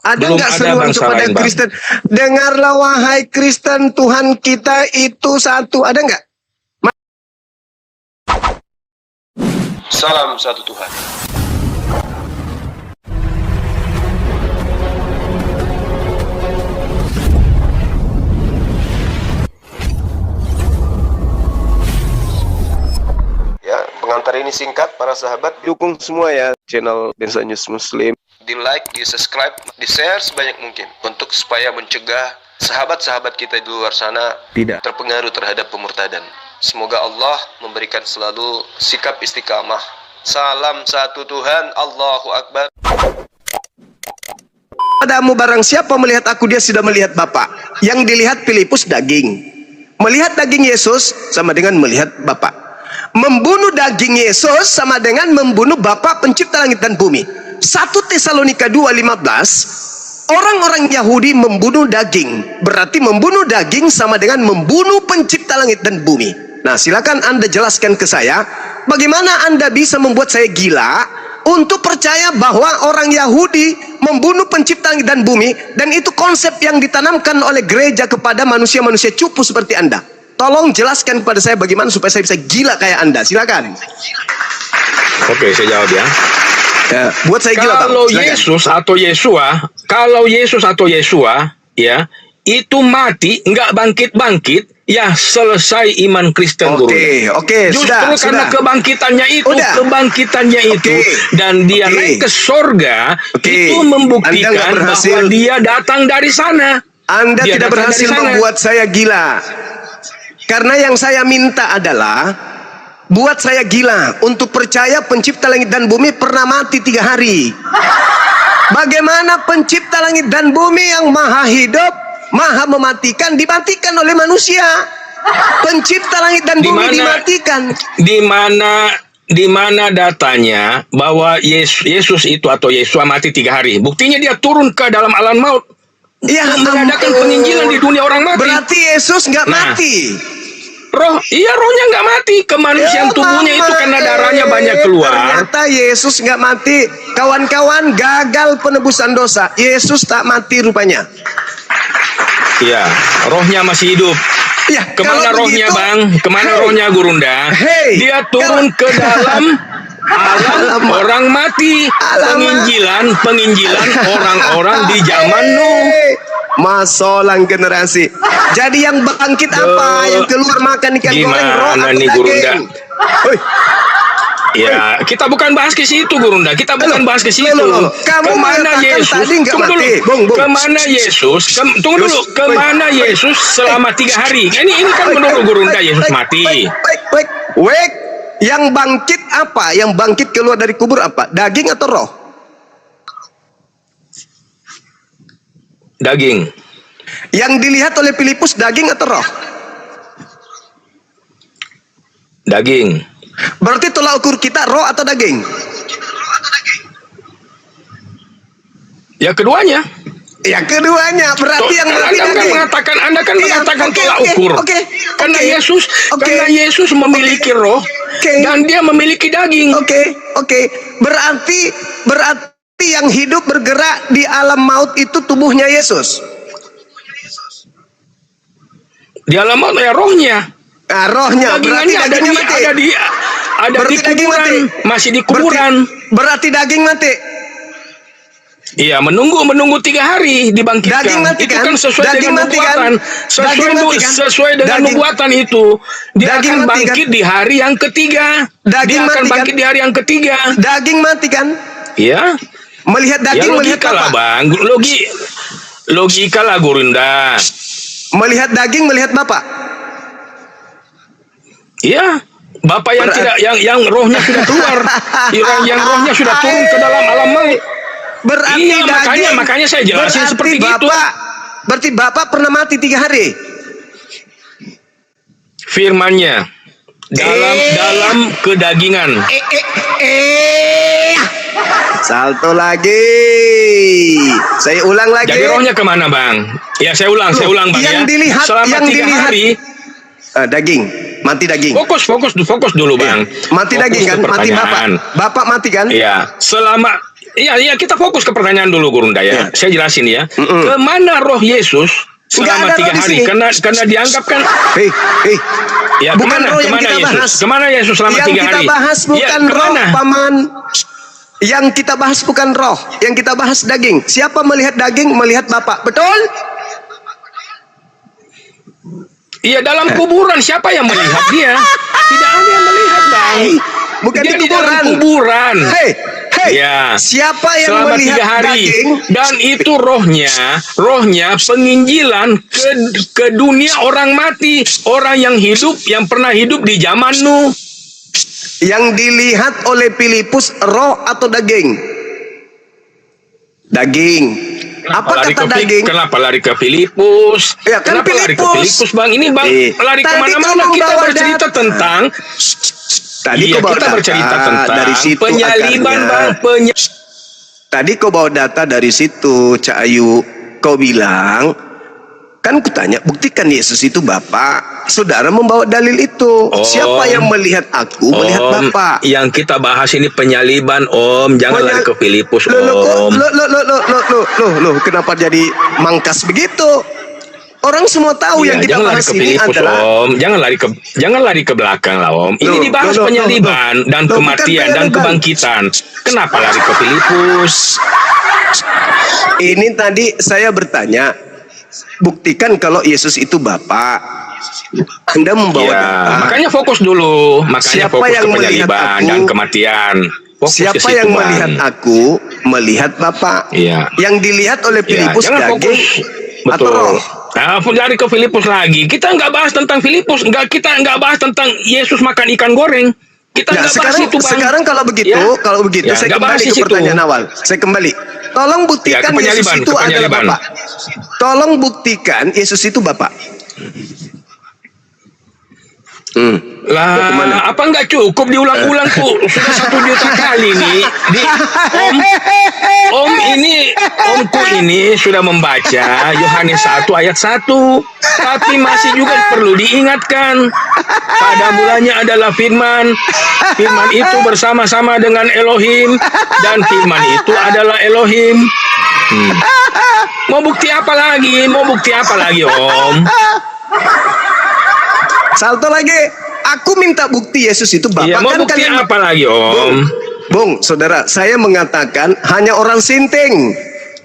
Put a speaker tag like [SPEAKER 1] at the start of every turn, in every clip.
[SPEAKER 1] Ada
[SPEAKER 2] Belum
[SPEAKER 1] nggak
[SPEAKER 2] ada
[SPEAKER 1] seruan
[SPEAKER 2] bangsa
[SPEAKER 1] kepada
[SPEAKER 2] lain, Bang.
[SPEAKER 1] Kristen? Dengarlah wahai Kristen, Tuhan kita itu satu. Ada nggak?
[SPEAKER 3] Salam satu Tuhan. Ya, pengantar ini singkat para sahabat.
[SPEAKER 1] Dukung semua ya channel Densa News Muslim.
[SPEAKER 3] Di like, di subscribe, di share sebanyak mungkin untuk supaya mencegah sahabat-sahabat kita di luar sana
[SPEAKER 1] Tidak.
[SPEAKER 3] terpengaruh terhadap pemurtadan. Semoga Allah memberikan selalu sikap istiqamah. Salam satu Tuhan, Allahu Akbar.
[SPEAKER 1] Padamu barang siapa melihat aku, dia sudah melihat Bapa. Yang dilihat Filipus daging. Melihat daging Yesus sama dengan melihat Bapa. Membunuh daging Yesus sama dengan membunuh Bapa pencipta langit dan bumi. 1 Tesalonika 2:15, orang-orang Yahudi membunuh daging. Berarti membunuh daging sama dengan membunuh pencipta langit dan bumi. Nah, silakan Anda jelaskan ke saya, bagaimana Anda bisa membuat saya gila untuk percaya bahwa orang Yahudi membunuh pencipta langit dan bumi, dan itu konsep yang ditanamkan oleh gereja kepada manusia-manusia cupu seperti Anda. Tolong jelaskan kepada saya bagaimana supaya saya bisa gila kayak Anda. Silakan.
[SPEAKER 2] Oke, saya jawab ya.
[SPEAKER 1] Ya, buat saya gila, Bang.
[SPEAKER 2] Kalau
[SPEAKER 1] Silakan.
[SPEAKER 2] Yesus atau Yesua, ya, itu mati nggak bangkit-bangkit, ya selesai iman Kristen, Guru.
[SPEAKER 1] Oke,
[SPEAKER 2] Justru
[SPEAKER 1] sudah.
[SPEAKER 2] karena kebangkitannya itu, dan dia naik ke sorga, itu membuktikan bahwa dia datang dari sana.
[SPEAKER 1] Anda
[SPEAKER 2] Dia
[SPEAKER 1] tidak
[SPEAKER 2] datang
[SPEAKER 1] berhasil
[SPEAKER 2] dari sana.
[SPEAKER 1] membuat saya gila. Karena yang saya minta adalah buat saya gila untuk percaya pencipta langit dan bumi pernah mati 3 hari. Bagaimana pencipta langit dan bumi yang maha hidup, maha mematikan, dimatikan oleh manusia? Pencipta langit dan bumi dimatikan.
[SPEAKER 2] Di mana datanya bahwa Yesus itu atau Yesua mati 3 hari? Buktinya dia turun ke dalam alam maut.
[SPEAKER 1] Ya,
[SPEAKER 2] Mengadakan penginjilan di dunia orang mati.
[SPEAKER 1] Berarti Yesus nggak mati.
[SPEAKER 2] Rohnya nggak mati. Kemanusiaan tubuhnya itu karena darahnya banyak keluar.
[SPEAKER 1] Ternyata Yesus nggak mati. Kawan-kawan, gagal penebusan dosa. Yesus tak mati rupanya.
[SPEAKER 2] Iya, rohnya masih hidup.
[SPEAKER 1] Ya,
[SPEAKER 2] Kemana
[SPEAKER 1] kalau
[SPEAKER 2] rohnya,
[SPEAKER 1] begitu,
[SPEAKER 2] Bang? Kemana rohnya, Gurunda? Dia turun ke dalam alam orang mati. Penginjilan orang-orang di zaman Nuh.
[SPEAKER 1] Masolang generasi. Jadi yang bangkit apa? Yang keluar makan ikan goreng, roh atau
[SPEAKER 2] nih, Gurunda?
[SPEAKER 1] daging? Hoi.
[SPEAKER 2] Ya, kita bukan bahas ke situ, Gurunda. Kita bukan bahas ke situ.
[SPEAKER 1] Kamu
[SPEAKER 2] Kemana
[SPEAKER 1] mengatakan
[SPEAKER 2] Yesus?
[SPEAKER 1] tadi nggak
[SPEAKER 2] Tunggu
[SPEAKER 1] mati.
[SPEAKER 2] dulu. Kemana Yesus? Tunggu dulu. Kemana Yesus selama 3 hari? Ini kan menunggu, Gurunda, Yesus mati.
[SPEAKER 1] Wek. Yang bangkit apa? Yang bangkit keluar dari kubur apa? Daging atau roh?
[SPEAKER 2] Daging.
[SPEAKER 1] Yang dilihat oleh Filipus daging atau roh?
[SPEAKER 2] Daging.
[SPEAKER 1] Berarti tolak ukur kita roh atau daging?
[SPEAKER 2] Ya keduanya.
[SPEAKER 1] Ya keduanya. Berarti yang mati daging.
[SPEAKER 2] Anda kan mengatakan tolak ukur. Karena Yesus memiliki roh dan dia memiliki daging.
[SPEAKER 1] Berarti yang hidup bergerak di alam maut itu tubuhnya Yesus.
[SPEAKER 2] Di alam maut ya rohnya.
[SPEAKER 1] Nah, rohnya berarti dagingnya mati.
[SPEAKER 2] Ada di kuburan, masih di kuburan.
[SPEAKER 1] Berarti daging mati.
[SPEAKER 2] Iya, menunggu 3 hari dibangkitkan.
[SPEAKER 1] Daging mati
[SPEAKER 2] Itu
[SPEAKER 1] kan?
[SPEAKER 2] kan sesuai
[SPEAKER 1] Daging
[SPEAKER 2] dengan
[SPEAKER 1] mati
[SPEAKER 2] nubuatan.
[SPEAKER 1] kan?
[SPEAKER 2] Sesuai dengan nubuatan itu. Dia
[SPEAKER 1] Daging
[SPEAKER 2] akan
[SPEAKER 1] mati
[SPEAKER 2] bangkit
[SPEAKER 1] kan?
[SPEAKER 2] di hari yang ketiga.
[SPEAKER 1] Daging
[SPEAKER 2] Dia akan
[SPEAKER 1] mati
[SPEAKER 2] bangkit
[SPEAKER 1] kan?
[SPEAKER 2] di hari yang ketiga.
[SPEAKER 1] Daging mati kan?
[SPEAKER 2] Iya.
[SPEAKER 1] Melihat daging, melihat
[SPEAKER 2] logika lah,
[SPEAKER 1] apa?
[SPEAKER 2] Bang. Logika lah, Gurunda.
[SPEAKER 1] Melihat daging, melihat Bapak.
[SPEAKER 2] Iya. Bapak yang yang rohnya sudah keluar. yang rohnya sudah turun ke dalam alam maut.
[SPEAKER 1] Berarti
[SPEAKER 2] iya, makanya saya jelasin seperti itu.
[SPEAKER 1] Berarti Bapak pernah mati 3 hari.
[SPEAKER 2] Firman-Nya dalam kedagingan.
[SPEAKER 1] Salto lagi. Saya ulang lagi.
[SPEAKER 2] Jadi rohnya kemana, Bang? Ya, saya ulang, Bang,
[SPEAKER 1] yang
[SPEAKER 2] ya.
[SPEAKER 1] Dilihat,
[SPEAKER 2] selama
[SPEAKER 1] yang
[SPEAKER 2] 3
[SPEAKER 1] dilihat,
[SPEAKER 2] hari.
[SPEAKER 1] Daging, mati daging.
[SPEAKER 2] Fokus dulu, Bang.
[SPEAKER 1] Mati
[SPEAKER 2] Fokus
[SPEAKER 1] daging kan?
[SPEAKER 2] ke
[SPEAKER 1] Mati Bapak.
[SPEAKER 2] pertanyaan.
[SPEAKER 1] Bapak mati kan?
[SPEAKER 2] Iya. Iya, kita fokus ke pertanyaan dulu, Gurunda ya. Saya jelasin ya. Kemana roh Yesus selama 3 hari? Karena dianggap kan. Ya,
[SPEAKER 1] bukan roh yang kita
[SPEAKER 2] Yesus?
[SPEAKER 1] bahas.
[SPEAKER 2] Kemana Yesus selama 3 hari?
[SPEAKER 1] Yang kita bahas bukan roh, Paman. Yang kita bahas bukan roh. Yang kita bahas daging. Siapa melihat daging, melihat Bapa. Betul?
[SPEAKER 2] Iya, dalam kuburan siapa yang melihat dia? Tidak ada yang melihat, Bang.
[SPEAKER 1] Bukan
[SPEAKER 2] dia
[SPEAKER 1] di
[SPEAKER 2] dalam kuburan. Ya.
[SPEAKER 1] Siapa yang
[SPEAKER 2] selama
[SPEAKER 1] melihat
[SPEAKER 2] 3 hari
[SPEAKER 1] daging?
[SPEAKER 2] Dan itu rohnya penginjilan ke dunia orang mati, orang yang hidup, yang pernah hidup di zaman Nuh.
[SPEAKER 1] Yang dilihat oleh Filipus roh atau daging? Daging. Apa kata daging?
[SPEAKER 2] Kenapa lari ke Filipus?
[SPEAKER 1] Ya, kan
[SPEAKER 2] kenapa lari ke
[SPEAKER 1] Filipus?
[SPEAKER 2] Filipus, Bang? Ini Bang lari kemana-mana. Kita bercerita tentang
[SPEAKER 1] Tadi kau bawa
[SPEAKER 2] kita
[SPEAKER 1] data
[SPEAKER 2] bercerita tentang
[SPEAKER 1] dari situ
[SPEAKER 2] penyaliban,
[SPEAKER 1] akarnya.
[SPEAKER 2] Bang.
[SPEAKER 1] Tadi kau bawa data dari situ, Cak Ayu. Kau bilang, kan kutanya, buktikan Yesus itu Bapa. Saudara membawa dalil itu. Siapa yang melihat aku, melihat Bapa.
[SPEAKER 2] Yang kita bahas ini penyaliban, Om. Jangan lari ke Filipus, Om.
[SPEAKER 1] Loh, kenapa jadi mangkas begitu? Orang semua tahu yang kita bahas ini adalah
[SPEAKER 2] Om. Jangan lari ke belakang lah, Om. Ini dibahas penyaliban dan kematian dan kebangkitan. Kenapa lari ke Filipus?
[SPEAKER 1] Ini tadi saya bertanya, buktikan kalau Yesus itu Bapa. Anda membawa data.
[SPEAKER 2] Makanya fokus dulu. Makanya
[SPEAKER 1] Siapa
[SPEAKER 2] fokus
[SPEAKER 1] yang
[SPEAKER 2] ke
[SPEAKER 1] melihat
[SPEAKER 2] penyaliban
[SPEAKER 1] aku?
[SPEAKER 2] dan kematian. Fokus
[SPEAKER 1] Siapa
[SPEAKER 2] ke situ,
[SPEAKER 1] yang
[SPEAKER 2] Bang.
[SPEAKER 1] melihat aku, melihat Bapa.
[SPEAKER 2] Iya.
[SPEAKER 1] Yang dilihat oleh Filipus
[SPEAKER 2] jangan
[SPEAKER 1] daging
[SPEAKER 2] fokus.
[SPEAKER 1] atau roh.
[SPEAKER 2] Lari ke Filipus lagi. Kita nggak bahas tentang Filipus. Kita nggak bahas tentang Yesus makan ikan goreng. Kita nggak bahas itu, Bang.
[SPEAKER 1] Sekarang kalau begitu, saya kembali ke pertanyaan awal. Saya kembali. Tolong buktikan Yesus itu adalah Bapa. Tolong buktikan Yesus itu Bapa.
[SPEAKER 2] Lah, apa nggak cukup diulang-ulang tuh? Sudah 1 juta kali nih. Omku ini sudah membaca Yohanes 1 ayat 1. Tapi masih juga perlu diingatkan. Pada mulanya adalah firman. Firman itu bersama-sama dengan Elohim. Dan firman itu adalah Elohim. Mau bukti apa lagi, Om?
[SPEAKER 1] Salto lagi. Aku minta bukti Yesus itu Bapa.
[SPEAKER 2] Iya, mau bukti apa lagi, Om?
[SPEAKER 1] Bung, saudara, saya mengatakan hanya orang sinting.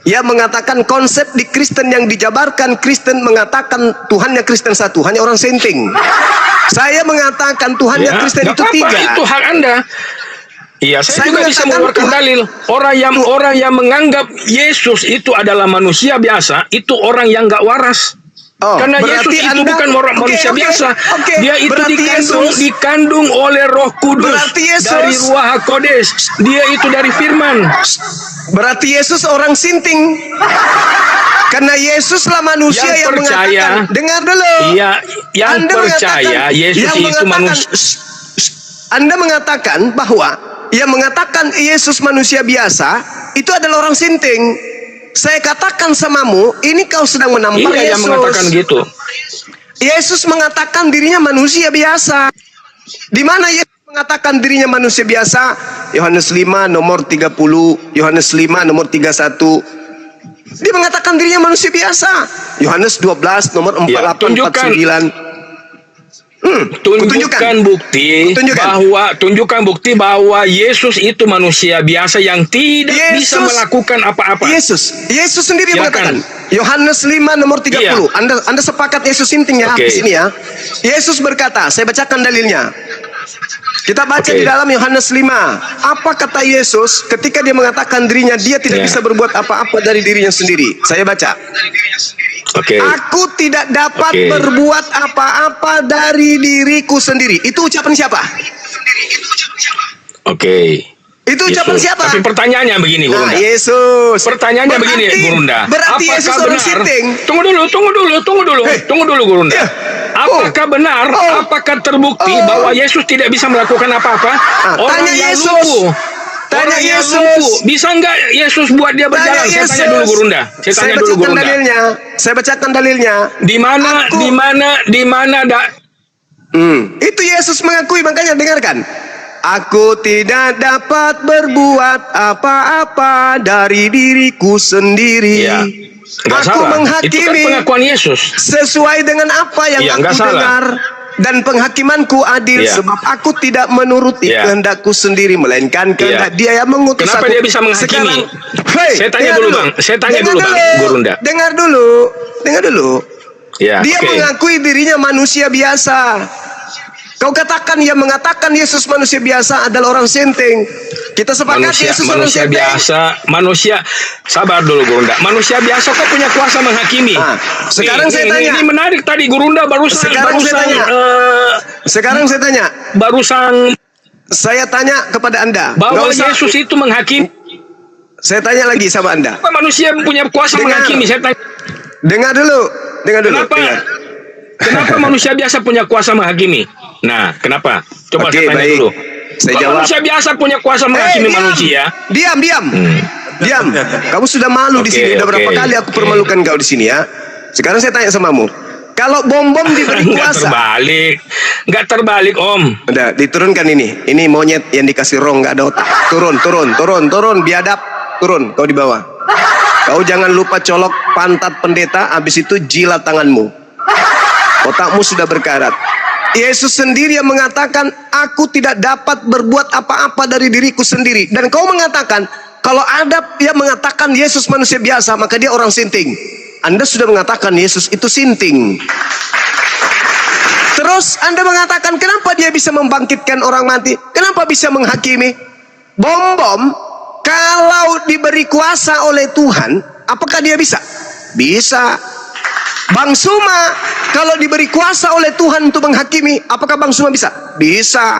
[SPEAKER 1] Ia mengatakan konsep di Kristen yang dijabarkan, Kristen mengatakan Tuhannya Kristen satu, hanya orang sinting. Saya mengatakan Tuhannya Kristen itu 3.
[SPEAKER 2] Itu hak Anda. Iya, saya juga bisa mengeluarkan dalil. Orang yang menganggap Yesus itu adalah manusia biasa, itu orang yang nggak waras. Karena Yesus itu bukan manusia biasa. Dia itu dikandung oleh Roh Kudus dari Ruach HaKodes. Dia itu dari firman.
[SPEAKER 1] Berarti Yesus orang sinting. Karena Yesuslah manusia yang mengatakan, dengar dulu.
[SPEAKER 2] Iya, yang percaya Yesus itu manusia.
[SPEAKER 1] Anda mengatakan bahwa yang mengatakan Yesus manusia biasa itu adalah orang sinting. Saya katakan samamu, ini kau sedang menampar Yesus.
[SPEAKER 2] Yang mengatakan gitu.
[SPEAKER 1] Yesus mengatakan dirinya manusia biasa. Di mana Yesus mengatakan dirinya manusia biasa? Yohanes 5 nomor 30, Yohanes 5 nomor 31. Dia mengatakan dirinya manusia biasa. Yohanes 12 nomor 48 49.
[SPEAKER 2] Tunjukkan bukti bahwa Yesus itu manusia biasa yang tidak bisa melakukan apa-apa.
[SPEAKER 1] Yesus sendiri mengatakan. Yohanes 5 nomor 30. Iya. Anda sepakat Yesus sinting ya di sini ya. Yesus berkata, saya bacakan dalilnya. Kita baca di dalam Yohanes 5. Apa kata Yesus ketika dia mengatakan dirinya dia tidak bisa berbuat apa-apa dari dirinya sendiri? Saya baca. Aku tidak dapat berbuat apa-apa dari diriku sendiri. Itu ucapan siapa? Itu ucapan siapa?
[SPEAKER 2] Tapi pertanyaannya begini, Gurunda.
[SPEAKER 1] Yesus.
[SPEAKER 2] Pertanyaannya begini, Gurunda.
[SPEAKER 1] Berarti
[SPEAKER 2] apakah
[SPEAKER 1] Yesus
[SPEAKER 2] benar? Tunggu dulu, Gurunda. Apakah benar? Apakah terbukti bahwa Yesus tidak bisa melakukan apa-apa?
[SPEAKER 1] Tanya Yesus. Tanya Yesus.
[SPEAKER 2] Bisa nggak Yesus buat dia berjalan? Saya tanya dulu, Gurunda.
[SPEAKER 1] Saya bacakan dalilnya.
[SPEAKER 2] Di mana?
[SPEAKER 1] Itu Yesus mengakui, makanya dengarkan. Aku tidak dapat berbuat apa-apa dari diriku sendiri.
[SPEAKER 2] Ya, nggak
[SPEAKER 1] Aku
[SPEAKER 2] salah. Itu kan
[SPEAKER 1] menghakimi
[SPEAKER 2] pengakuan Yesus.
[SPEAKER 1] sesuai dengan apa yang
[SPEAKER 2] Ya,
[SPEAKER 1] aku
[SPEAKER 2] nggak salah.
[SPEAKER 1] dengar. Dan penghakimanku adil
[SPEAKER 2] Ya.
[SPEAKER 1] sebab aku tidak menuruti
[SPEAKER 2] Ya.
[SPEAKER 1] kehendakku sendiri, melainkan kehendak Dia yang mengutus
[SPEAKER 2] Kenapa
[SPEAKER 1] aku.
[SPEAKER 2] dia bisa menghakimi?
[SPEAKER 1] Hei,
[SPEAKER 2] Saya tanya
[SPEAKER 1] dengar
[SPEAKER 2] dulu, Bang. Saya tanya
[SPEAKER 1] Dengar
[SPEAKER 2] dulu, Bang, Gurunda.
[SPEAKER 1] Dengar dulu.
[SPEAKER 2] Ya,
[SPEAKER 1] Dia
[SPEAKER 2] oke.
[SPEAKER 1] mengakui dirinya manusia biasa. Kau katakan yang mengatakan Yesus manusia biasa adalah orang senteng. Kita sepakat Yesus orang
[SPEAKER 2] Manusia
[SPEAKER 1] senteng.
[SPEAKER 2] biasa, manusia. Sabar dulu, Gurunda. Manusia biasa kok punya kuasa menghakimi?
[SPEAKER 1] Ah, sekarang saya tanya.
[SPEAKER 2] Ini menarik tadi, Gurunda barusan.
[SPEAKER 1] Sekarang saya tanya. Sekarang saya tanya.
[SPEAKER 2] Barusan
[SPEAKER 1] Saya tanya kepada Anda.
[SPEAKER 2] bahwa
[SPEAKER 1] Nggak usah-
[SPEAKER 2] Yesus itu menghakimi.
[SPEAKER 1] Saya tanya lagi sama Anda.
[SPEAKER 2] Apa manusia punya kuasa
[SPEAKER 1] Dengar.
[SPEAKER 2] menghakimi? Saya tanya.
[SPEAKER 1] Dengar dulu.
[SPEAKER 2] Kenapa?
[SPEAKER 1] Dengar.
[SPEAKER 2] Kenapa manusia biasa punya kuasa menghakimi? Nah, kenapa? Coba
[SPEAKER 1] Oke,
[SPEAKER 2] saya tanya
[SPEAKER 1] baik.
[SPEAKER 2] dulu.
[SPEAKER 1] Saya
[SPEAKER 2] Kalau
[SPEAKER 1] jawab.
[SPEAKER 2] manusia biasa punya kuasa menghakimi
[SPEAKER 1] diam.
[SPEAKER 2] manusia.
[SPEAKER 1] Diam. Diam. Kamu sudah malu di
[SPEAKER 2] Oke,
[SPEAKER 1] sini. Udah
[SPEAKER 2] oke,
[SPEAKER 1] berapa kali aku
[SPEAKER 2] oke.
[SPEAKER 1] permalukan kau di sini ya? Sekarang saya tanya samamu. Kalau bom-bom diberi
[SPEAKER 2] Nggak
[SPEAKER 1] kuasa,
[SPEAKER 2] nggak terbalik, Om.
[SPEAKER 1] udah diturunkan ini. Ini monyet yang dikasih rong nggak ada otak. Turun, biadab. Turun, kau di bawah. Kau jangan lupa colok pantat pendeta. Habis itu jilat tanganmu. Otakmu sudah berkarat. Yesus sendiri yang mengatakan, aku tidak dapat berbuat apa-apa dari diriku sendiri. Dan kau mengatakan, kalau ada yang mengatakan Yesus manusia biasa, maka dia orang sinting. Anda sudah mengatakan Yesus itu sinting. Terus Anda mengatakan, kenapa dia bisa membangkitkan orang mati? Kenapa bisa menghakimi? Bom-bom, kalau diberi kuasa oleh Tuhan, apakah dia bisa? Bisa. Bang Suma, kalau diberi kuasa oleh Tuhan untuk menghakimi, apakah Bang Suma bisa? Bisa.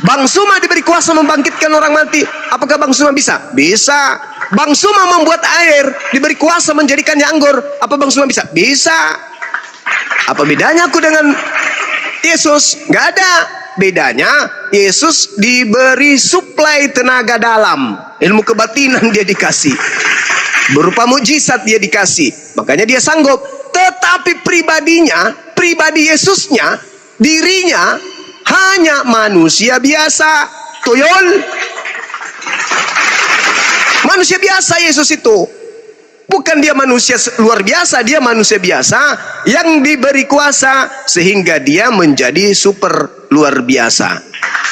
[SPEAKER 1] Bang Suma diberi kuasa membangkitkan orang mati, apakah Bang Suma bisa? Bisa. Bang Suma membuat air, diberi kuasa menjadikannya anggur, apa Bang Suma bisa? Bisa. Apa bedanya aku dengan Yesus? Gak ada. Bedanya, Yesus diberi suplai tenaga dalam. Ilmu kebatinan dia dikasih. Berupa mukjizat dia dikasih. Makanya dia sanggup. Tetapi pribadi Yesusnya, dirinya hanya manusia biasa. Tuyul. Manusia biasa Yesus itu. Bukan dia manusia luar biasa, dia manusia biasa yang diberi kuasa sehingga dia menjadi super luar biasa.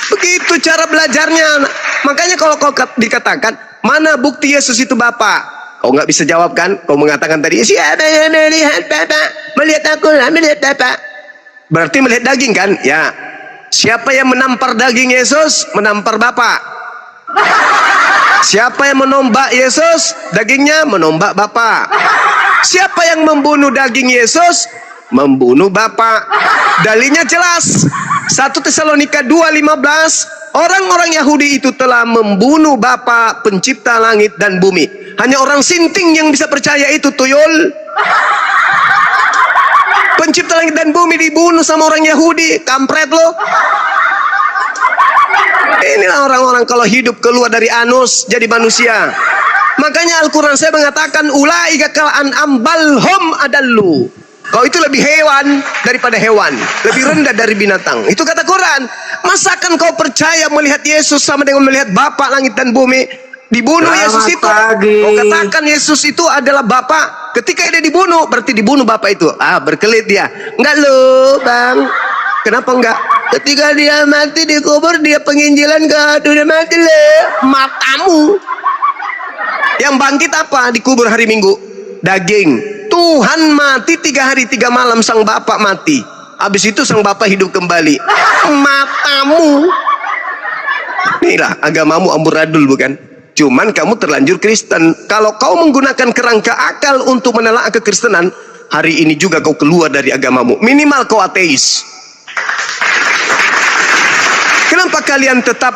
[SPEAKER 1] Begitu cara belajarnya. Makanya kalau kau dikatakan, mana bukti Yesus itu Bapa? Kau nggak bisa jawab kan? Kau mengatakan tadi, siapa yang melihat Bapak? Melihat aku lah, melihat Bapak. Berarti melihat daging kan? Ya. Siapa yang menampar daging Yesus? Menampar Bapak. Siapa yang menombak Yesus? Dagingnya menombak Bapak. Siapa yang membunuh daging Yesus? Membunuh Bapak. Dalilnya jelas. 1 Tesalonika 2:15. Orang-orang Yahudi itu telah membunuh Bapa pencipta langit dan bumi. Hanya orang sinting yang bisa percaya itu, tuyul. Pencipta langit dan bumi dibunuh sama orang Yahudi. Kampret lo. Inilah orang-orang kalau hidup keluar dari anus jadi manusia. Makanya Al-Quran saya mengatakan, ulaika kal an'am bal hum adallu. Kau itu lebih hewan daripada hewan, lebih rendah dari binatang. Itu kata Quran. Masakan kau percaya melihat Yesus sama dengan melihat Bapa langit dan bumi? Dibunuh Yesus itu. Kau katakan Yesus itu adalah Bapa. Ketika dia dibunuh, berarti dibunuh Bapa itu. Berkelit dia. Enggak lo, Bang. Kenapa enggak? Ketika dia mati dikubur, dia penginjilan ke dunia mati le. Matamu. Yang bangkit apa? Dikubur hari Minggu. Daging. Tuhan mati 3 hari 3 malam, sang Bapak mati. Habis itu sang Bapak hidup kembali. Matamu. Inilah agamamu amburadul bukan? Cuman kamu terlanjur Kristen. Kalau kau menggunakan kerangka akal untuk menelaah kekristenan, hari ini juga kau keluar dari agamamu. Minimal kau ateis. Kenapa kalian tetap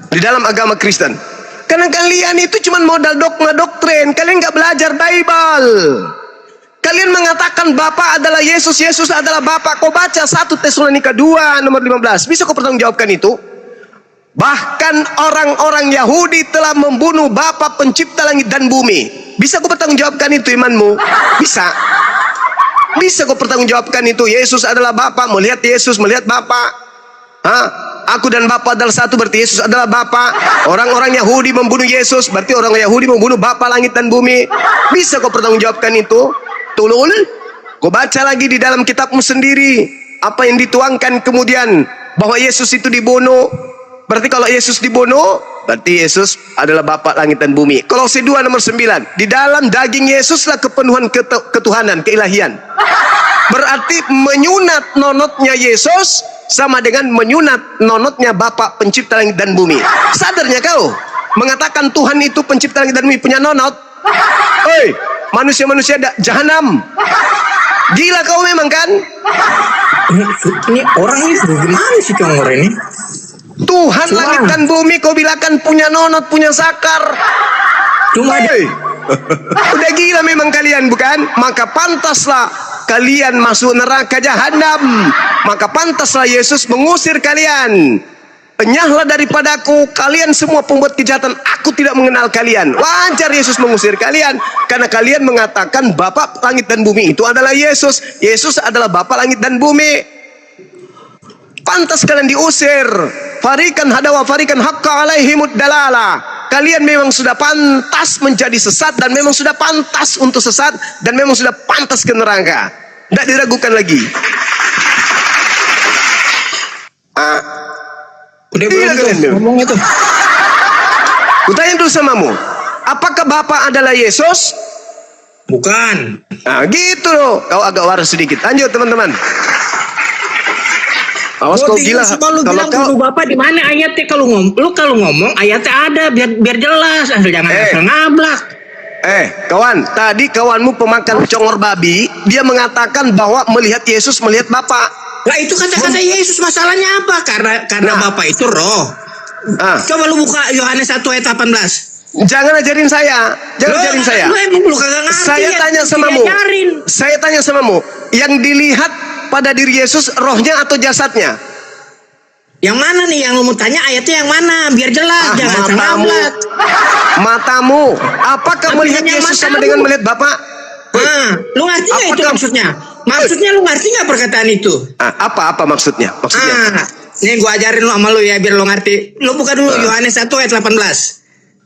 [SPEAKER 1] di dalam agama Kristen? Karena kalian itu cuma modal dogma doktrin. Kalian nggak belajar Bible. Kalian mengatakan Bapa adalah Yesus, Yesus adalah Bapa. Kau baca 1 Tesalonika 2:15. Bisa kau pertanggungjawabkan itu? Bahkan orang-orang Yahudi telah membunuh Bapa pencipta langit dan bumi. Bisa kau pertanggungjawabkan itu imanmu? Bisa. Bisa kau pertanggungjawabkan itu? Yesus adalah Bapa, melihat Yesus, melihat Bapa. Aku dan Bapa adalah satu, berarti Yesus adalah Bapa. Orang-orang Yahudi membunuh Yesus, berarti orang Yahudi membunuh Bapa langit dan bumi. Bisa kau pertanggungjawabkan itu? Tulul? Kau baca lagi di dalam kitabmu sendiri apa yang dituangkan kemudian bahwa Yesus itu dibunuh. Berarti kalau Yesus dibunuh, berarti Yesus adalah Bapa langit dan bumi. Kolose 2 nomor 9. Di dalam daging Yesuslah kepenuhan ketuhanan, keilahian. Berarti menyunat nonotnya Yesus sama dengan menyunat nonotnya Bapa pencipta langit dan bumi. Sadarnya kau mengatakan Tuhan itu pencipta langit dan bumi punya nonot? Hei, manusia-manusia jahanam. Gila kau memang kan?
[SPEAKER 4] Ini orang ini gimana sih congor ini?
[SPEAKER 1] Tuhan
[SPEAKER 4] Cuma.
[SPEAKER 1] langit dan bumi kau bilangkan punya nonot, punya sakar.
[SPEAKER 4] Cuma ada
[SPEAKER 1] Hei, udah gila memang kalian, bukan? Maka pantaslah kalian masuk neraka jahanam. Maka pantaslah Yesus mengusir kalian. Enyahlah daripadaku kalian semua pembuat kejahatan, aku tidak mengenal kalian. Wajar Yesus mengusir kalian karena kalian mengatakan Bapa langit dan bumi itu adalah Yesus. Yesus adalah Bapa langit dan bumi. Pantas kalian diusir. Farikan hadawa farikan haqqa alaihimud dalala. Kalian memang sudah pantas menjadi sesat dan memang sudah pantas untuk sesat dan memang sudah pantas ke neraka. Tidak diragukan lagi.
[SPEAKER 4] udah
[SPEAKER 1] Iya,
[SPEAKER 4] belum tuh
[SPEAKER 1] kalian.
[SPEAKER 4] ngomongnya tuh.
[SPEAKER 1] Kutanya dulu samamu, apakah Bapa adalah Yesus?
[SPEAKER 4] Bukan.
[SPEAKER 1] Nah gitu loh. Kau agak waras sedikit. Lanjut teman-teman. Awas kau gila.
[SPEAKER 4] Kalau
[SPEAKER 1] Kalau
[SPEAKER 4] bilang
[SPEAKER 1] kau
[SPEAKER 4] bunuh Bapak di mana ayatnya? Kalau ngomong ayatnya ada, biar jelas, asal jangan asal ngablak.
[SPEAKER 1] kawan, tadi kawanmu pemakan congor babi, dia mengatakan bahwa melihat Yesus melihat Bapa.
[SPEAKER 4] Lah itu kata-kata Yesus, masalahnya apa? Karena
[SPEAKER 1] Nah.
[SPEAKER 4] Bapak itu roh.
[SPEAKER 1] Ah,
[SPEAKER 4] Coba lu buka Yohanes 1 ayat 18.
[SPEAKER 1] jangan ajarin saya. Jangan ajarin saya.
[SPEAKER 4] Lu emang lu kagak ngerti.
[SPEAKER 1] Saya
[SPEAKER 4] ya?
[SPEAKER 1] tanya samamu.
[SPEAKER 4] Diajarin.
[SPEAKER 1] Saya tanya samamu, yang dilihat pada diri Yesus rohnya atau jasadnya?
[SPEAKER 4] Yang mana nih yang lu mau tanya ayatnya yang mana? Biar jelas, jangan asal
[SPEAKER 1] matamu.
[SPEAKER 4] ngablak.
[SPEAKER 1] Matamu. Apakah
[SPEAKER 4] Tapi
[SPEAKER 1] melihat
[SPEAKER 4] hanya
[SPEAKER 1] Yesus sama
[SPEAKER 4] matamu.
[SPEAKER 1] dengan melihat Bapa?
[SPEAKER 4] Lu ngerti nggak itu
[SPEAKER 1] Apakah-
[SPEAKER 4] maksudnya? Maksudnya lu ngerti nggak perkataan itu?
[SPEAKER 1] Apa maksudnya?
[SPEAKER 4] Nih gua ajarin lu sama lu ya biar lu ngerti. Lu buka dulu Yohanes 1 ayat 18.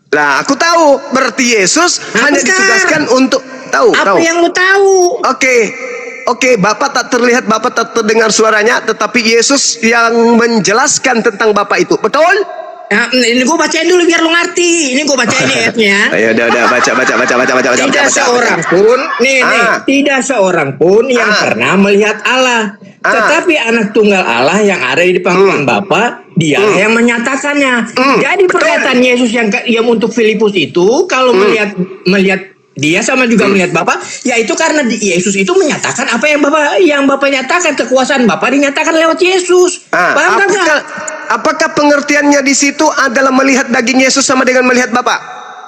[SPEAKER 1] Lah, aku tahu. Berarti Yesus hanya
[SPEAKER 4] Bentar.
[SPEAKER 1] ditugaskan untuk tahu.
[SPEAKER 4] Apa yang lu tahu?
[SPEAKER 1] Oke, Bapa tak terlihat, Bapa tak terdengar suaranya, tetapi Yesus yang menjelaskan tentang Bapa itu. Betul?
[SPEAKER 4] Ya, ini gue bacain dulu biar lu ngerti. Ini gue bacain ayatnya.
[SPEAKER 1] Ayo, udah, baca.
[SPEAKER 4] Tidak seorang pun, tidak seorang pun yang pernah melihat Allah. Tetapi anak tunggal Allah yang ada di pangkuan Bapa, dia yang menyatakannya. Jadi
[SPEAKER 1] betul.
[SPEAKER 4] perkataan Yesus yang untuk Filipus itu, kalau melihat dia sama juga melihat Bapa, yaitu karena Yesus itu menyatakan apa yang Bapa nyatakan, kekuasaan Bapa dinyatakan lewat Yesus. Paham kan?
[SPEAKER 1] Apakah pengertiannya di situ adalah melihat daging Yesus sama dengan melihat Bapa?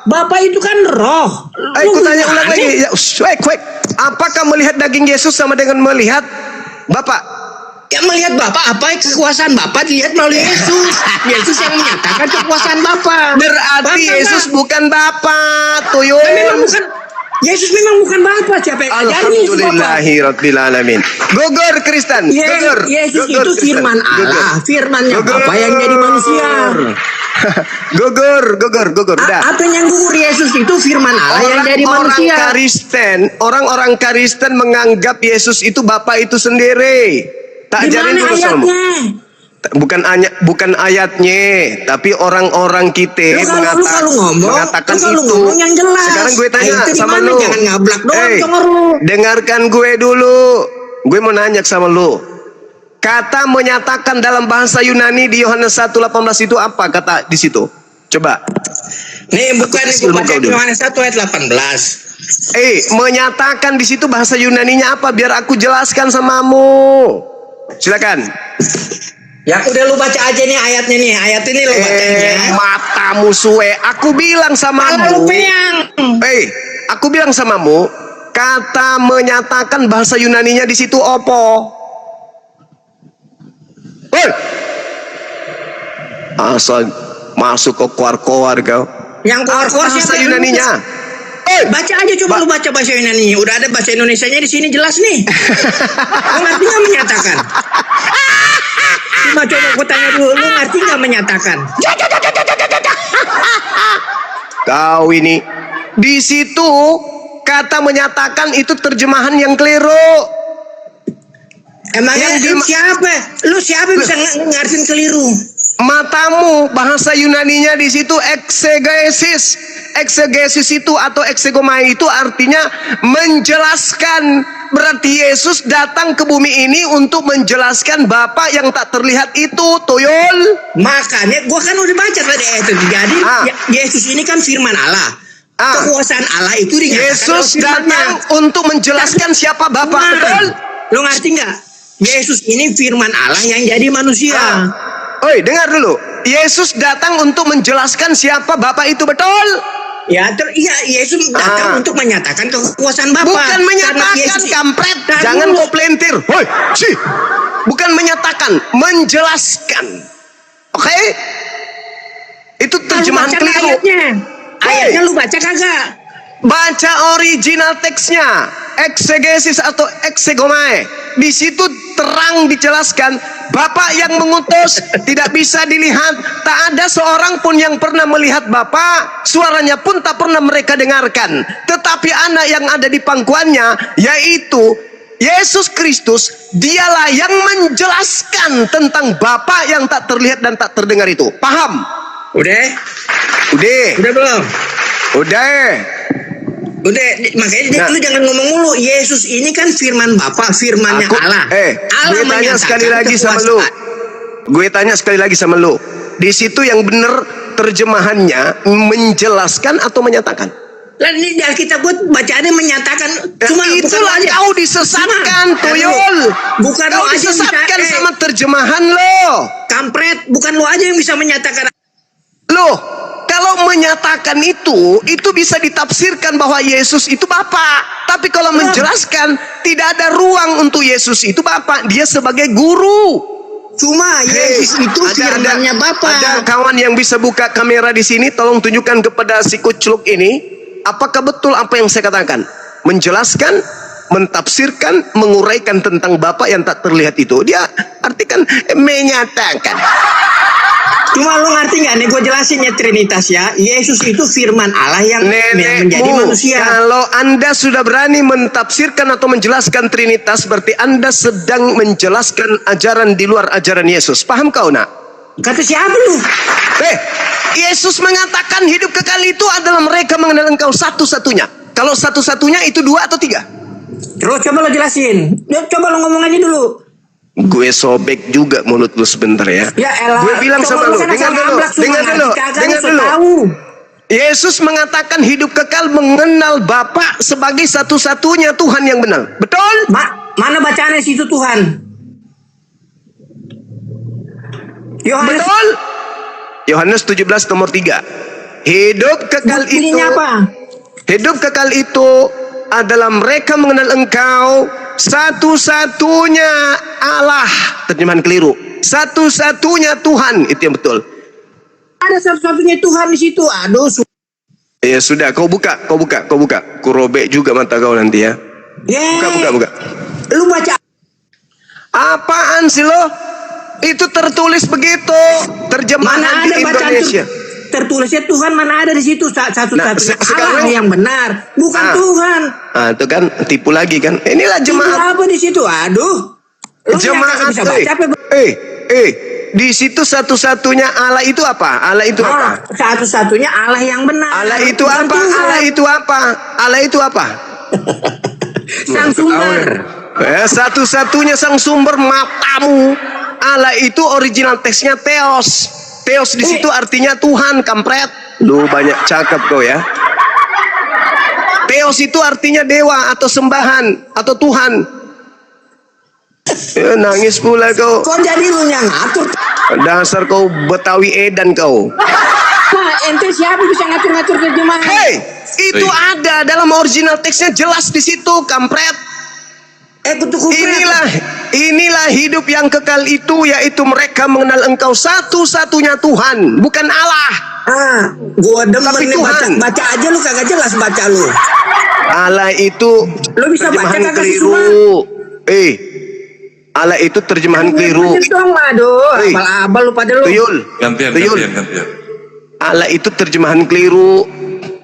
[SPEAKER 4] Bapa itu kan roh.
[SPEAKER 1] Aku tanya ulang lagi. Ya, quick. Apakah melihat daging Yesus sama dengan melihat Bapa?
[SPEAKER 4] Ya melihat Bapa, apa kekuasaan Bapa dilihat melalui Yesus. Yesus yang menyatakan kekuasaan Bapa.
[SPEAKER 1] Berarti
[SPEAKER 4] Bapa
[SPEAKER 1] Yesus
[SPEAKER 4] kan?
[SPEAKER 1] bukan Bapa, tuyul.
[SPEAKER 4] Memang bukan. Yesus memang bukan Bapa. Siapa yang ajarin Yesus Bapa?
[SPEAKER 1] Alhamdulillahirabbil alamin. Gugur Kristen, gugur.
[SPEAKER 4] Yesus
[SPEAKER 1] Gugur,
[SPEAKER 4] itu
[SPEAKER 1] Kristen.
[SPEAKER 4] firman Allah, firmannya
[SPEAKER 1] Gugur.
[SPEAKER 4] Bapa yang jadi manusia.
[SPEAKER 1] gugur. Udah.
[SPEAKER 4] Apa yang gugur? Yesus itu firman Allah yang jadi manusia.
[SPEAKER 1] Orang-orang Kristen menganggap Yesus itu Bapa itu sendiri. Tak
[SPEAKER 4] Di
[SPEAKER 1] ajarin
[SPEAKER 4] mana
[SPEAKER 1] dulu sama.
[SPEAKER 4] ayatnya?
[SPEAKER 1] Bukan ayatnya, tapi orang-orang kita
[SPEAKER 4] Lu kalau
[SPEAKER 1] mengatakan
[SPEAKER 4] kalau
[SPEAKER 1] itu.
[SPEAKER 4] ngomong yang jelas.
[SPEAKER 1] Sekarang gue tanya
[SPEAKER 4] Ayatnya di
[SPEAKER 1] sama
[SPEAKER 4] mana?
[SPEAKER 1] lu.
[SPEAKER 4] Jangan ngablak doang,
[SPEAKER 1] Hey,
[SPEAKER 4] congor lu.
[SPEAKER 1] dengarkan gue dulu. Gue mau nanya sama lu. Kata menyatakan dalam bahasa Yunani di Yohanes 1:18 itu apa kata di situ? Coba.
[SPEAKER 4] Nih bukan nih gue
[SPEAKER 1] Ilmu
[SPEAKER 4] baca
[SPEAKER 1] kau dulu.
[SPEAKER 4] Yohanes 1 ayat 18.
[SPEAKER 1] Menyatakan di situ bahasa Yunaninya apa? Biar aku jelaskan samamu. Silakan.
[SPEAKER 4] Ya udah lu baca aja nih ayatnya nih. Ayat ini lu bacanya.
[SPEAKER 1] Matamu suwe. Aku bilang
[SPEAKER 4] Malah
[SPEAKER 1] samamu.
[SPEAKER 4] lu peang.
[SPEAKER 1] Aku bilang samamu. Kata menyatakan bahasa Yunaninya di situ opo. Asal masuk ke koar-koar kau.
[SPEAKER 4] Yang keluar-keluar
[SPEAKER 1] Bahasa
[SPEAKER 4] siapa yang
[SPEAKER 1] Yunaninya.
[SPEAKER 4] Baca aja coba lu baca bahasa Yunani. Udah ada bahasa Indonesianya di sini jelas nih. Lu ngerti nggak menyatakan? Cuma coba aku tanya dulu, lu ngerti nggak menyatakan?
[SPEAKER 1] Kau ini di situ kata menyatakan itu terjemahan yang keliru.
[SPEAKER 4] Emangnya
[SPEAKER 1] Yang di-
[SPEAKER 4] siapa? Lu siapa bisa ngartin keliru?
[SPEAKER 1] Matamu bahasa Yunaninya di situ eksegesis. Eksegesis itu atau eksegomai itu artinya menjelaskan. Berarti Yesus datang ke bumi ini untuk menjelaskan Bapa yang tak terlihat itu, toyol.
[SPEAKER 4] Makanya gua kan udah baca tadi itu. Jadi Yesus ini kan firman Allah. Kekuasaan Allah itu dinyatakan
[SPEAKER 1] Yesus
[SPEAKER 4] lewat firman-Nya.
[SPEAKER 1] datang untuk menjelaskan siapa Bapa,
[SPEAKER 4] Nah,
[SPEAKER 1] betul?
[SPEAKER 4] Lu ngerti nggak? Yesus ini firman Allah yang jadi manusia.
[SPEAKER 1] Oi, dengar dulu. Yesus datang untuk menjelaskan siapa Bapa itu, betul?
[SPEAKER 4] Ya, Yesus datang untuk menyatakan kekuasaan Bapa.
[SPEAKER 1] Bukan menyatakan, kampret. Jangan kau pelintir. Woi, sih. Bukan menyatakan, menjelaskan. Oke? Itu terjemahan keliru.
[SPEAKER 4] Ayatnya lu baca kagak?
[SPEAKER 1] Baca original teksnya, eksegesis atau eksegomai. Di situ terang dijelaskan, Bapa yang mengutus tidak bisa dilihat, tak ada seorang pun yang pernah melihat Bapa, suaranya pun tak pernah mereka dengarkan. Tetapi anak yang ada di pangkuannya, yaitu Yesus Kristus, dialah yang menjelaskan tentang Bapa yang tak terlihat dan tak terdengar itu. Paham?
[SPEAKER 4] Udah belum?
[SPEAKER 1] Udah.
[SPEAKER 4] Makanya lu jangan ngomong mulu. Yesus ini kan firman Bapa, firmannya Allah. Allah
[SPEAKER 1] Gue tanya sekali
[SPEAKER 4] menyatakan
[SPEAKER 1] lagi sama lu. Gue tanya sekali lagi sama lu. Di situ yang benar terjemahannya menjelaskan atau menyatakan?
[SPEAKER 4] Lah ini di Alkitab gue bacaannya menyatakan. Cuma
[SPEAKER 1] itulah kau disesatkan, tuyul.
[SPEAKER 4] Bukan
[SPEAKER 1] Kau
[SPEAKER 4] lo aja yang
[SPEAKER 1] disesatkan
[SPEAKER 4] bisa,
[SPEAKER 1] sama terjemahan lo.
[SPEAKER 4] Kampret, bukan lo aja yang bisa menyatakan.
[SPEAKER 1] Loh, kalau menyatakan itu bisa ditafsirkan bahwa Yesus itu Bapa. Tapi kalau menjelaskan, tidak ada ruang untuk Yesus itu Bapa. Dia sebagai guru.
[SPEAKER 4] Cuma Yesus itu firmannya Bapa.
[SPEAKER 1] Ada kawan yang bisa buka kamera di sini, tolong tunjukkan kepada si kucluk ini, apakah betul apa yang saya katakan? Menjelaskan, mentafsirkan, menguraikan tentang Bapa yang tak terlihat itu. Dia artikan menyatakan.
[SPEAKER 4] Cuma lu ngerti nggak nih? Gue jelasin ya Trinitas ya. Yesus itu firman Allah yang menjadi manusia.
[SPEAKER 1] Kalau Anda sudah berani mentafsirkan atau menjelaskan Trinitas, berarti Anda sedang menjelaskan ajaran di luar ajaran Yesus. Paham kau, nak?
[SPEAKER 4] Kata siapa lu?
[SPEAKER 1] Yesus mengatakan hidup kekal itu adalah mereka mengenal Engkau satu-satunya. Kalau satu-satunya itu 2 atau 3?
[SPEAKER 4] Terus coba lo jelasin. Coba lo ngomong aja dulu.
[SPEAKER 1] Gue sobek juga mulut lu sebentar ya.
[SPEAKER 4] Ya elah.
[SPEAKER 1] Gue bilang sama lu, dengar dulu. Yesus mengatakan hidup kekal mengenal Bapa sebagai satu-satunya Tuhan yang benar. Betul?
[SPEAKER 4] Mana bacaannya situ Tuhan? Yohanes.
[SPEAKER 1] Betul? Yohanes 17 nomor 3. Hidup kekal itu.
[SPEAKER 4] Apa?
[SPEAKER 1] Hidup kekal itu adalah mereka mengenal Engkau satu-satunya Allah. Terjemahan keliru. Satu-satunya Tuhan, itu yang betul.
[SPEAKER 4] Ada satu-satunya Tuhan di situ. Aduh.
[SPEAKER 1] Ya sudah, kau buka. Ku robek juga mata kau nanti ya. Buka.
[SPEAKER 4] Lu baca.
[SPEAKER 1] Apaan sih lo? Itu tertulis begitu. Terjemahan di Indonesia.
[SPEAKER 4] Tertulisnya Tuhan mana ada di situ satu-satunya Allah yang benar, bukan Tuhan.
[SPEAKER 1] Itu kan tipu lagi kan. Inilah jemaat.
[SPEAKER 4] Apa di situ? Aduh.
[SPEAKER 1] Jemaat.
[SPEAKER 4] Bisa baca,
[SPEAKER 1] di situ satu-satunya Allah itu apa? Allah itu apa?
[SPEAKER 4] Satu-satunya Allah yang benar.
[SPEAKER 1] Allah itu apa?
[SPEAKER 4] Tuhan.
[SPEAKER 1] Allah itu apa?
[SPEAKER 4] Sang sumber.
[SPEAKER 1] Satu-satunya sang sumber matamu. Allah itu original teksnya Theos. Theos di situ artinya Tuhan, kampret. Lu banyak cakep kau ya. Theos itu artinya dewa atau sembahan atau Tuhan. Nangis pula kau.
[SPEAKER 4] Kok jadi lu yang ngatur?
[SPEAKER 1] Dasar kau Betawi Edan kau.
[SPEAKER 4] Nah, ente siapa bisa ngatur-ngatur terjemahan?
[SPEAKER 1] Itu ada dalam original teksnya jelas di situ, kampret. Inilah hidup yang kekal itu, yaitu mereka mengenal Engkau satu-satunya Tuhan, bukan Allah.
[SPEAKER 4] Gua demen nih baca aja lu kagak jelas baca lu.
[SPEAKER 1] Allah itu
[SPEAKER 4] lu bisa baca kagak
[SPEAKER 1] keliru. Allah itu terjemahan keliru.
[SPEAKER 4] Dong, aduh,
[SPEAKER 1] Hei.
[SPEAKER 4] abal-abal lu pada lu.
[SPEAKER 1] Tuyul.
[SPEAKER 5] Gantian.
[SPEAKER 1] Allah itu terjemahan keliru.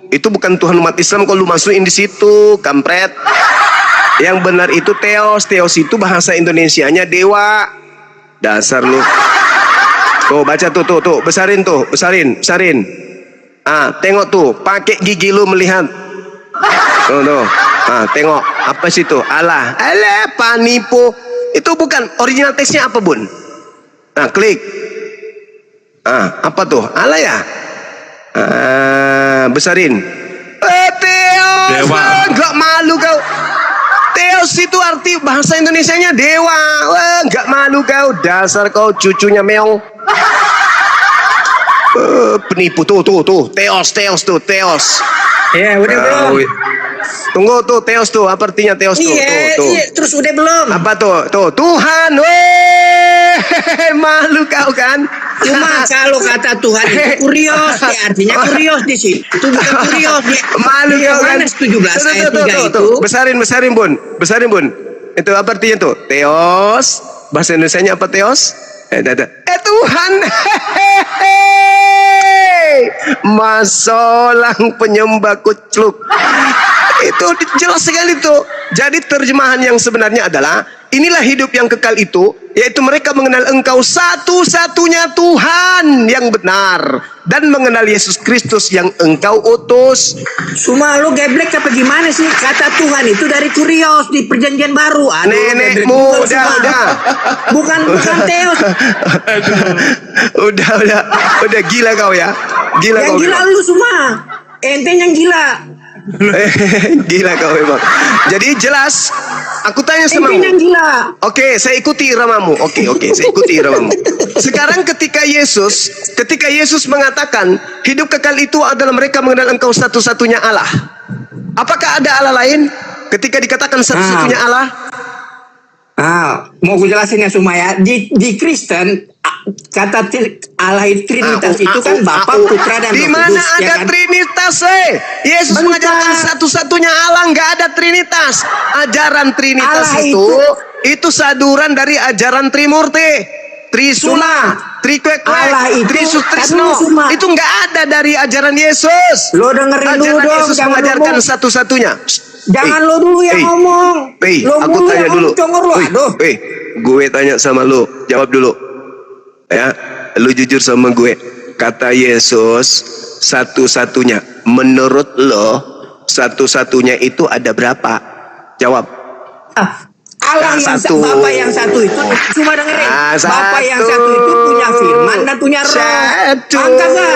[SPEAKER 1] Itu bukan Tuhan umat Islam kalau lu masukin di situ, kampret. Yang benar itu Theos. Theos itu bahasa Indonesianya dewa. Dasar lu. Tuh baca tuh. Besarin. Ah, tengok tuh, pakai gigi lu melihat. Tuh. Ah, tengok apa sih tuh? Allah, panipu. Itu bukan original teksnya apa, Bun? Nah, klik. Ah, apa tuh? Allah ya? Ah, besarin. Theos.
[SPEAKER 5] Dewa.
[SPEAKER 1] Enggak malu kau. Theos itu arti bahasa Indonesianya dewa. Wah, enggak malu kau. Dasar kau cucunya meong. Penipu tuh. Theos tuh, Theos.
[SPEAKER 4] Ya, udah belum?
[SPEAKER 1] Tunggu tuh, Theos tuh. Apa artinya Theos tuh?
[SPEAKER 4] Iya,
[SPEAKER 1] Tuh.
[SPEAKER 4] terus udah belum?
[SPEAKER 1] Apa tuh? Tuhan. Weh, malu kau kan?
[SPEAKER 4] Cuma kalau kata Tuhan itu kurios, ya artinya kurios di situ. Itu bukan kurios.
[SPEAKER 1] Malu kau kan?
[SPEAKER 4] Yohanes 17 ayat 3 itu.
[SPEAKER 1] Tuh. Besarin bun. Itu apa artinya tuh? Theos. Bahasa Indonesianya apa Theos? Tuhan. Masolang penyembah kucluk. Itu jelas sekali tuh. Jadi terjemahan yang sebenarnya adalah inilah hidup yang kekal itu, yaitu mereka mengenal Engkau satu-satunya Tuhan yang benar dan mengenal Yesus Kristus yang Engkau utus.
[SPEAKER 4] Cuma lu geblek apa gimana sih? Kata Tuhan itu dari kurios di Perjanjian Baru. Aduh,
[SPEAKER 1] Nenekmu
[SPEAKER 4] geblek
[SPEAKER 1] udah.
[SPEAKER 4] Bukan Theos.
[SPEAKER 1] udah gila kau ya. Gila
[SPEAKER 4] Yang
[SPEAKER 1] kau.
[SPEAKER 4] gila
[SPEAKER 1] memang.
[SPEAKER 4] lu semua. Ente yang gila.
[SPEAKER 1] Gila kau memang. Jadi jelas, aku tanya sama
[SPEAKER 4] Ente yang gila.
[SPEAKER 1] Oke, saya ikuti iramamu. Oke, saya ikuti iramamu. Sekarang ketika Yesus mengatakan hidup kekal itu adalah mereka mengenal Engkau satu-satunya Allah. Apakah ada Allah lain? Ketika dikatakan satu-satunya Allah,
[SPEAKER 4] Mau gue jelasin ya semua ya. Di Kristen kata Allah Trinitas itu kan Bapa, Putra dan Roh
[SPEAKER 1] di mana
[SPEAKER 4] Kudus.
[SPEAKER 1] ada
[SPEAKER 4] Ya kan?
[SPEAKER 1] Trinitas? Yesus
[SPEAKER 4] Bentar.
[SPEAKER 1] mengajarkan satu-satunya Allah, nggak ada Trinitas. Ajaran Trinitas
[SPEAKER 4] Allah
[SPEAKER 1] itu saduran dari ajaran Trimurti, Trisula,
[SPEAKER 4] Allah
[SPEAKER 1] Trikwekwe,
[SPEAKER 4] itu-
[SPEAKER 1] Trisus
[SPEAKER 4] Tunggu,
[SPEAKER 1] Trisno.
[SPEAKER 4] Suma.
[SPEAKER 1] Itu nggak ada dari ajaran Yesus.
[SPEAKER 4] Lo dengerin dulu
[SPEAKER 1] Ajaran
[SPEAKER 4] dong,
[SPEAKER 1] Yesus
[SPEAKER 4] jangan
[SPEAKER 1] mengajarkan
[SPEAKER 4] ngomong.
[SPEAKER 1] satu-satunya.
[SPEAKER 4] Jangan lo dulu yang ngomong. Lo
[SPEAKER 1] Aku
[SPEAKER 4] mulu
[SPEAKER 1] tanya
[SPEAKER 4] yang
[SPEAKER 1] dulu.
[SPEAKER 4] ngomong, congor lo. Aduh.
[SPEAKER 1] Gue tanya sama lu, jawab dulu. Ya, lu jujur sama gue. Kata Yesus, satu-satunya. Menurut lo, satu-satunya itu ada berapa? Jawab.
[SPEAKER 4] Allah
[SPEAKER 1] Nah,
[SPEAKER 4] yang
[SPEAKER 1] satu.
[SPEAKER 4] Bapa yang satu itu cuma dengerin.
[SPEAKER 1] Nah,
[SPEAKER 4] Bapa yang
[SPEAKER 1] satu.
[SPEAKER 4] satu itu punya firman dan punya roh.
[SPEAKER 1] Satu.
[SPEAKER 4] Angkat nggak?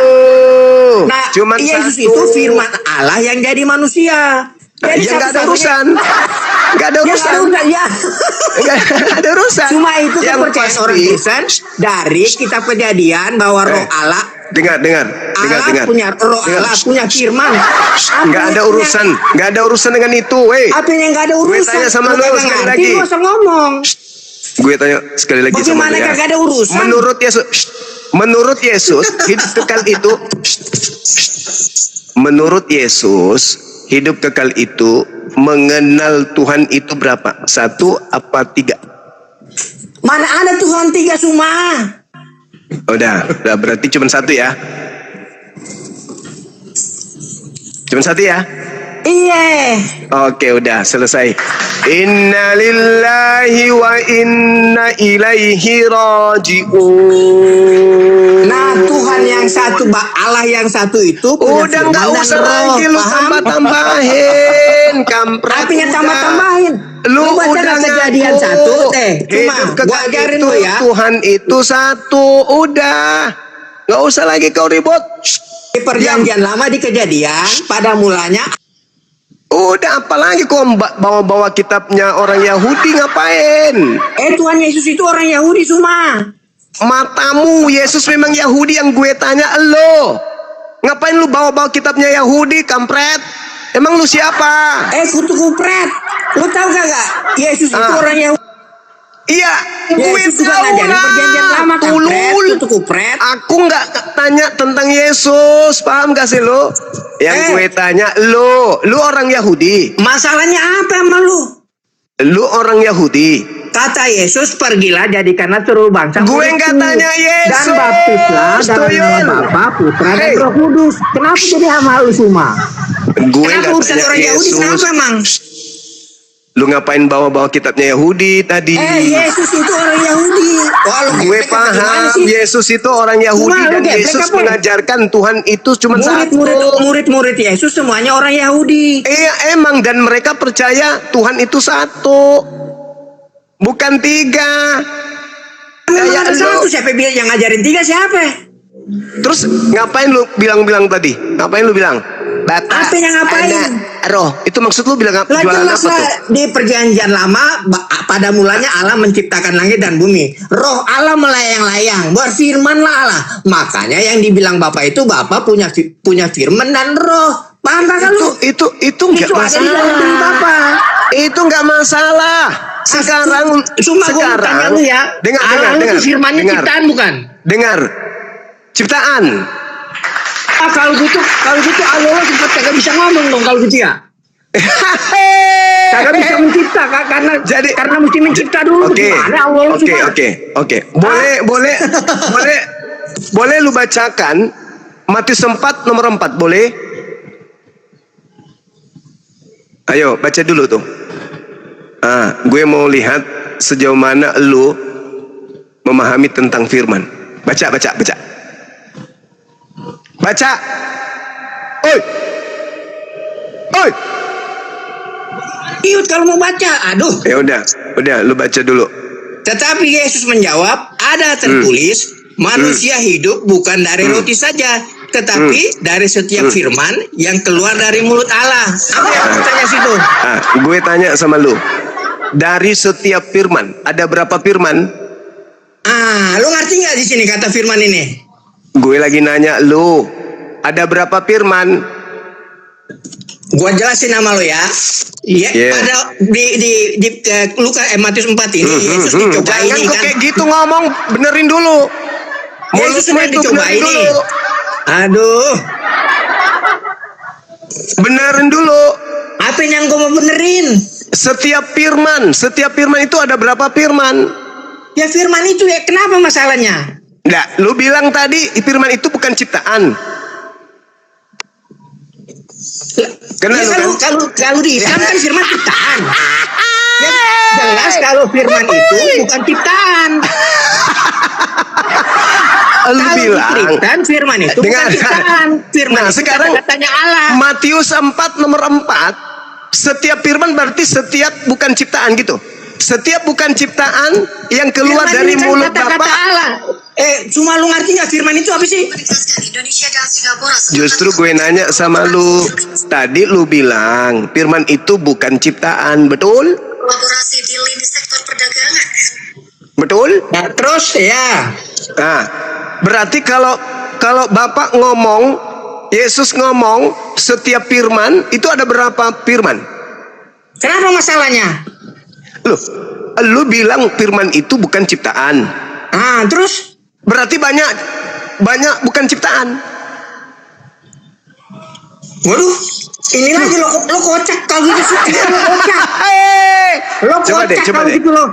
[SPEAKER 4] Nah,
[SPEAKER 1] Cuman
[SPEAKER 4] Yesus
[SPEAKER 1] satu.
[SPEAKER 4] itu firman Allah yang jadi manusia. Jadi
[SPEAKER 1] Ya nggak ada
[SPEAKER 4] satu-satunya-
[SPEAKER 1] urusan. Nggak ada
[SPEAKER 4] Ya nggak
[SPEAKER 1] urusan.
[SPEAKER 4] ada urusan, ya.
[SPEAKER 1] Nggak ada urusan.
[SPEAKER 4] Cuma itu
[SPEAKER 1] Yang
[SPEAKER 4] kepercayaan
[SPEAKER 1] pasti-
[SPEAKER 4] orang Kristen dari kitab Kejadian bahwa roh Allah
[SPEAKER 1] Dengar.
[SPEAKER 4] Allah punya roh
[SPEAKER 1] Dengar.
[SPEAKER 4] Allah punya firman.
[SPEAKER 1] Nggak ada urusan. Nggak ada urusan dengan itu.
[SPEAKER 4] Apa yang nggak ada urusan?
[SPEAKER 1] tanya sama lu
[SPEAKER 4] kagak
[SPEAKER 1] sekali
[SPEAKER 4] ngerti,
[SPEAKER 1] lagi.
[SPEAKER 4] lu usah ngomong.
[SPEAKER 1] Gue tanya sekali lagi sama
[SPEAKER 4] Bagaimana
[SPEAKER 1] lu ya.
[SPEAKER 4] kagak ada urusan?
[SPEAKER 1] Menurut Yesus hidup kekal itu menurut Yesus hidup kekal itu mengenal Tuhan itu berapa? 1 apa 3?
[SPEAKER 4] Mana ada Tuhan 3 semua?
[SPEAKER 1] Udah berarti cuma 1 ya. Cuma 1 ya.
[SPEAKER 4] Iya.
[SPEAKER 1] Oke, udah selesai. Inna lillahi wa inna ilaihi raji'un.
[SPEAKER 4] Nah, Tuhan yang satu, Allah yang satu itu punya
[SPEAKER 1] Udah
[SPEAKER 4] firman
[SPEAKER 1] nggak
[SPEAKER 4] dan
[SPEAKER 1] usah
[SPEAKER 4] roh.
[SPEAKER 1] lagi lu
[SPEAKER 4] Paham?
[SPEAKER 1] tambah-tambahin, kampret.
[SPEAKER 4] Apa yang
[SPEAKER 1] udah.
[SPEAKER 4] tambah-tambahin?
[SPEAKER 1] Lu
[SPEAKER 4] baca
[SPEAKER 1] udah
[SPEAKER 4] Kejadian
[SPEAKER 1] ngaku.
[SPEAKER 4] 1 cuma
[SPEAKER 1] Hidup
[SPEAKER 4] gua
[SPEAKER 1] kekal
[SPEAKER 4] ajarin
[SPEAKER 1] itu,
[SPEAKER 4] lu ya.
[SPEAKER 1] Tuhan itu satu, udah. Nggak usah lagi kau ribut.
[SPEAKER 4] Di Perjanjian Lama di Kejadian pada mulanya
[SPEAKER 1] Udah, apalagi kau bawa-bawa kitabnya orang Yahudi ngapain?
[SPEAKER 4] Tuhan Yesus itu orang Yahudi semua.
[SPEAKER 1] Matamu, Yesus memang Yahudi, yang gue tanya lo. Ngapain lu bawa-bawa kitabnya Yahudi, kampret? Emang lu siapa?
[SPEAKER 4] Kutu kupret. Lu tahu kagak? Yesus itu orang Yahudi.
[SPEAKER 1] Iya, gue
[SPEAKER 4] Yesus juga
[SPEAKER 1] tahu
[SPEAKER 4] ngajarin
[SPEAKER 1] lah.
[SPEAKER 4] Perjanjian Lama kampret.
[SPEAKER 1] Ulul.
[SPEAKER 4] Kutu kupret.
[SPEAKER 1] Aku nggak tanya tentang Yesus, paham gak sih lo? Yang gue tanya lu orang Yahudi.
[SPEAKER 4] Masalahnya apa sama lu?
[SPEAKER 1] Lu orang Yahudi.
[SPEAKER 4] Kata Yesus, pergilah jadikanlah seluruh bangsa
[SPEAKER 1] Gue
[SPEAKER 4] muridku.
[SPEAKER 1] nggak tanya Yesus.
[SPEAKER 4] Dan baptislah dalam
[SPEAKER 1] Tuyul.
[SPEAKER 4] nama Bapa, Putra,
[SPEAKER 1] Hey.
[SPEAKER 4] dan Roh Kudus. Kenapa jadi sama lu semua?
[SPEAKER 1] Gue
[SPEAKER 4] Kenapa
[SPEAKER 1] nggak
[SPEAKER 4] urusan
[SPEAKER 1] tanya
[SPEAKER 4] orang Yahudi?
[SPEAKER 1] Yesus.
[SPEAKER 4] Kenapa emang?
[SPEAKER 1] Lu ngapain bawa-bawa kitabnya Yahudi tadi?
[SPEAKER 4] Yesus itu orang Yahudi. Wah, lu
[SPEAKER 1] Gue
[SPEAKER 4] geblek apa gimana
[SPEAKER 1] paham
[SPEAKER 4] sih?
[SPEAKER 1] Yesus itu orang Yahudi
[SPEAKER 4] Cuma lu
[SPEAKER 1] dan
[SPEAKER 4] geblek
[SPEAKER 1] Yesus
[SPEAKER 4] apa?
[SPEAKER 1] mengajarkan Tuhan itu cuma satu.
[SPEAKER 4] Murid-murid Yesus semuanya orang Yahudi.
[SPEAKER 1] Iya emang, dan mereka percaya Tuhan itu satu, bukan tiga.
[SPEAKER 4] Memang
[SPEAKER 1] Kayak
[SPEAKER 4] ada
[SPEAKER 1] lu.
[SPEAKER 4] satu, siapa bilang yang ngajarin tiga siapa?
[SPEAKER 1] Terus ngapain lu bilang tadi? Ngapain lu bilang? Bapa,
[SPEAKER 4] Apa yang ngapain?
[SPEAKER 1] Anak, Roh. Itu maksud lu bilang
[SPEAKER 4] Lah
[SPEAKER 1] jualan
[SPEAKER 4] jelas
[SPEAKER 1] apa tuh?
[SPEAKER 4] lah, di perjanjian lama pada mulanya Allah menciptakan langit dan bumi. Roh Allah melayang-layang, berfirmanlah Allah. Makanya yang dibilang Bapa itu Bapa punya firman dan roh. Paham gak kan lu?
[SPEAKER 1] Itu nggak
[SPEAKER 4] Itu ada di dalam diri
[SPEAKER 1] masalah.
[SPEAKER 4] Bapa.
[SPEAKER 1] Itu nggak masalah. Sekarang
[SPEAKER 4] Cuma gue mau tanya lu ya, Allah itu firmannya ciptaan bukan?
[SPEAKER 1] Dengar. Ciptaan.
[SPEAKER 4] Kalau gitu Allah sempat kagak bisa ngomong dong kalau gitu ya. Kagak bisa mencipta karena mesti mencipta dulu.
[SPEAKER 1] Oke.
[SPEAKER 4] Gimana Allah semua?
[SPEAKER 1] Oke. Boleh lu bacakan Matius 4 nomor 4, boleh? Ayo, baca dulu tuh. Gue mau lihat sejauh mana lu memahami tentang firman. Baca. Baca. Oi.
[SPEAKER 4] Iut kalau mau baca, aduh.
[SPEAKER 1] Ya udah, lu baca dulu.
[SPEAKER 4] Tetapi Yesus menjawab, ada tertulis, manusia hidup bukan dari roti saja, tetapi dari setiap firman yang keluar dari mulut Allah. Apa yang mau tanya situ?
[SPEAKER 1] Gue tanya sama lu. Dari setiap firman, ada berapa firman?
[SPEAKER 4] Lu ngerti nggak di sini kata firman ini?
[SPEAKER 1] Gue lagi nanya lu, ada berapa firman?
[SPEAKER 4] Gua jelasin nama lo ya. Iya,
[SPEAKER 1] Yeah.
[SPEAKER 4] pada di Matius 4 ini Yesus dicoba
[SPEAKER 1] Jangan
[SPEAKER 4] ini
[SPEAKER 1] kok
[SPEAKER 4] kan.
[SPEAKER 1] kayak gitu ngomong, benerin dulu.
[SPEAKER 4] Yesus
[SPEAKER 1] Mulutmu
[SPEAKER 4] sedang
[SPEAKER 1] itu
[SPEAKER 4] dicoba
[SPEAKER 1] benerin
[SPEAKER 4] ini.
[SPEAKER 1] dulu.
[SPEAKER 4] Aduh,
[SPEAKER 1] Benerin dulu.
[SPEAKER 4] apa yang gua mau benerin?
[SPEAKER 1] Setiap firman itu ada berapa firman?
[SPEAKER 4] Ya firman itu ya, kenapa masalahnya?
[SPEAKER 1] Nah, lu bilang tadi firman itu bukan ciptaan. Kenapa
[SPEAKER 4] Ya,
[SPEAKER 1] lu kan?
[SPEAKER 4] kalau di Islam kan firman ciptaan. Ya, jelas kalau firman itu bukan ciptaan.
[SPEAKER 1] Lu
[SPEAKER 4] Kalau di
[SPEAKER 1] bilang.
[SPEAKER 4] Kristen firman itu
[SPEAKER 1] Dengar.
[SPEAKER 4] bukan ciptaan. Firman
[SPEAKER 1] Nah,
[SPEAKER 4] itu
[SPEAKER 1] sekarang
[SPEAKER 4] kata-katanya Allah.
[SPEAKER 1] Matius 4 nomor 4, setiap firman berarti setiap bukan ciptaan gitu. Setiap bukan ciptaan yang keluar
[SPEAKER 4] Firman
[SPEAKER 1] dari
[SPEAKER 4] ini kan
[SPEAKER 1] mulut
[SPEAKER 4] kata-kata
[SPEAKER 1] Bapa.
[SPEAKER 4] Allah. Cuma lu ngerti nggak firman itu apa sih?
[SPEAKER 5] Indonesia dan Singapura.
[SPEAKER 1] Justru gue nanya sama lu, tadi lu bilang firman itu bukan ciptaan, betul?
[SPEAKER 5] Kolaborasi di lini sektor perdagangan.
[SPEAKER 1] Betul?
[SPEAKER 4] Nah, terus ya.
[SPEAKER 1] Nah, berarti kalau Bapak ngomong, Yesus ngomong, setiap firman itu ada berapa firman?
[SPEAKER 4] Kenapa masalahnya?
[SPEAKER 1] Lu bilang firman itu bukan ciptaan.
[SPEAKER 4] Terus
[SPEAKER 1] Berarti banyak bukan ciptaan.
[SPEAKER 4] waduh, ini lagi lo kocak kalau gitu lo kocak. Lo
[SPEAKER 1] Coba deh,
[SPEAKER 4] kocak kalau gitu lo.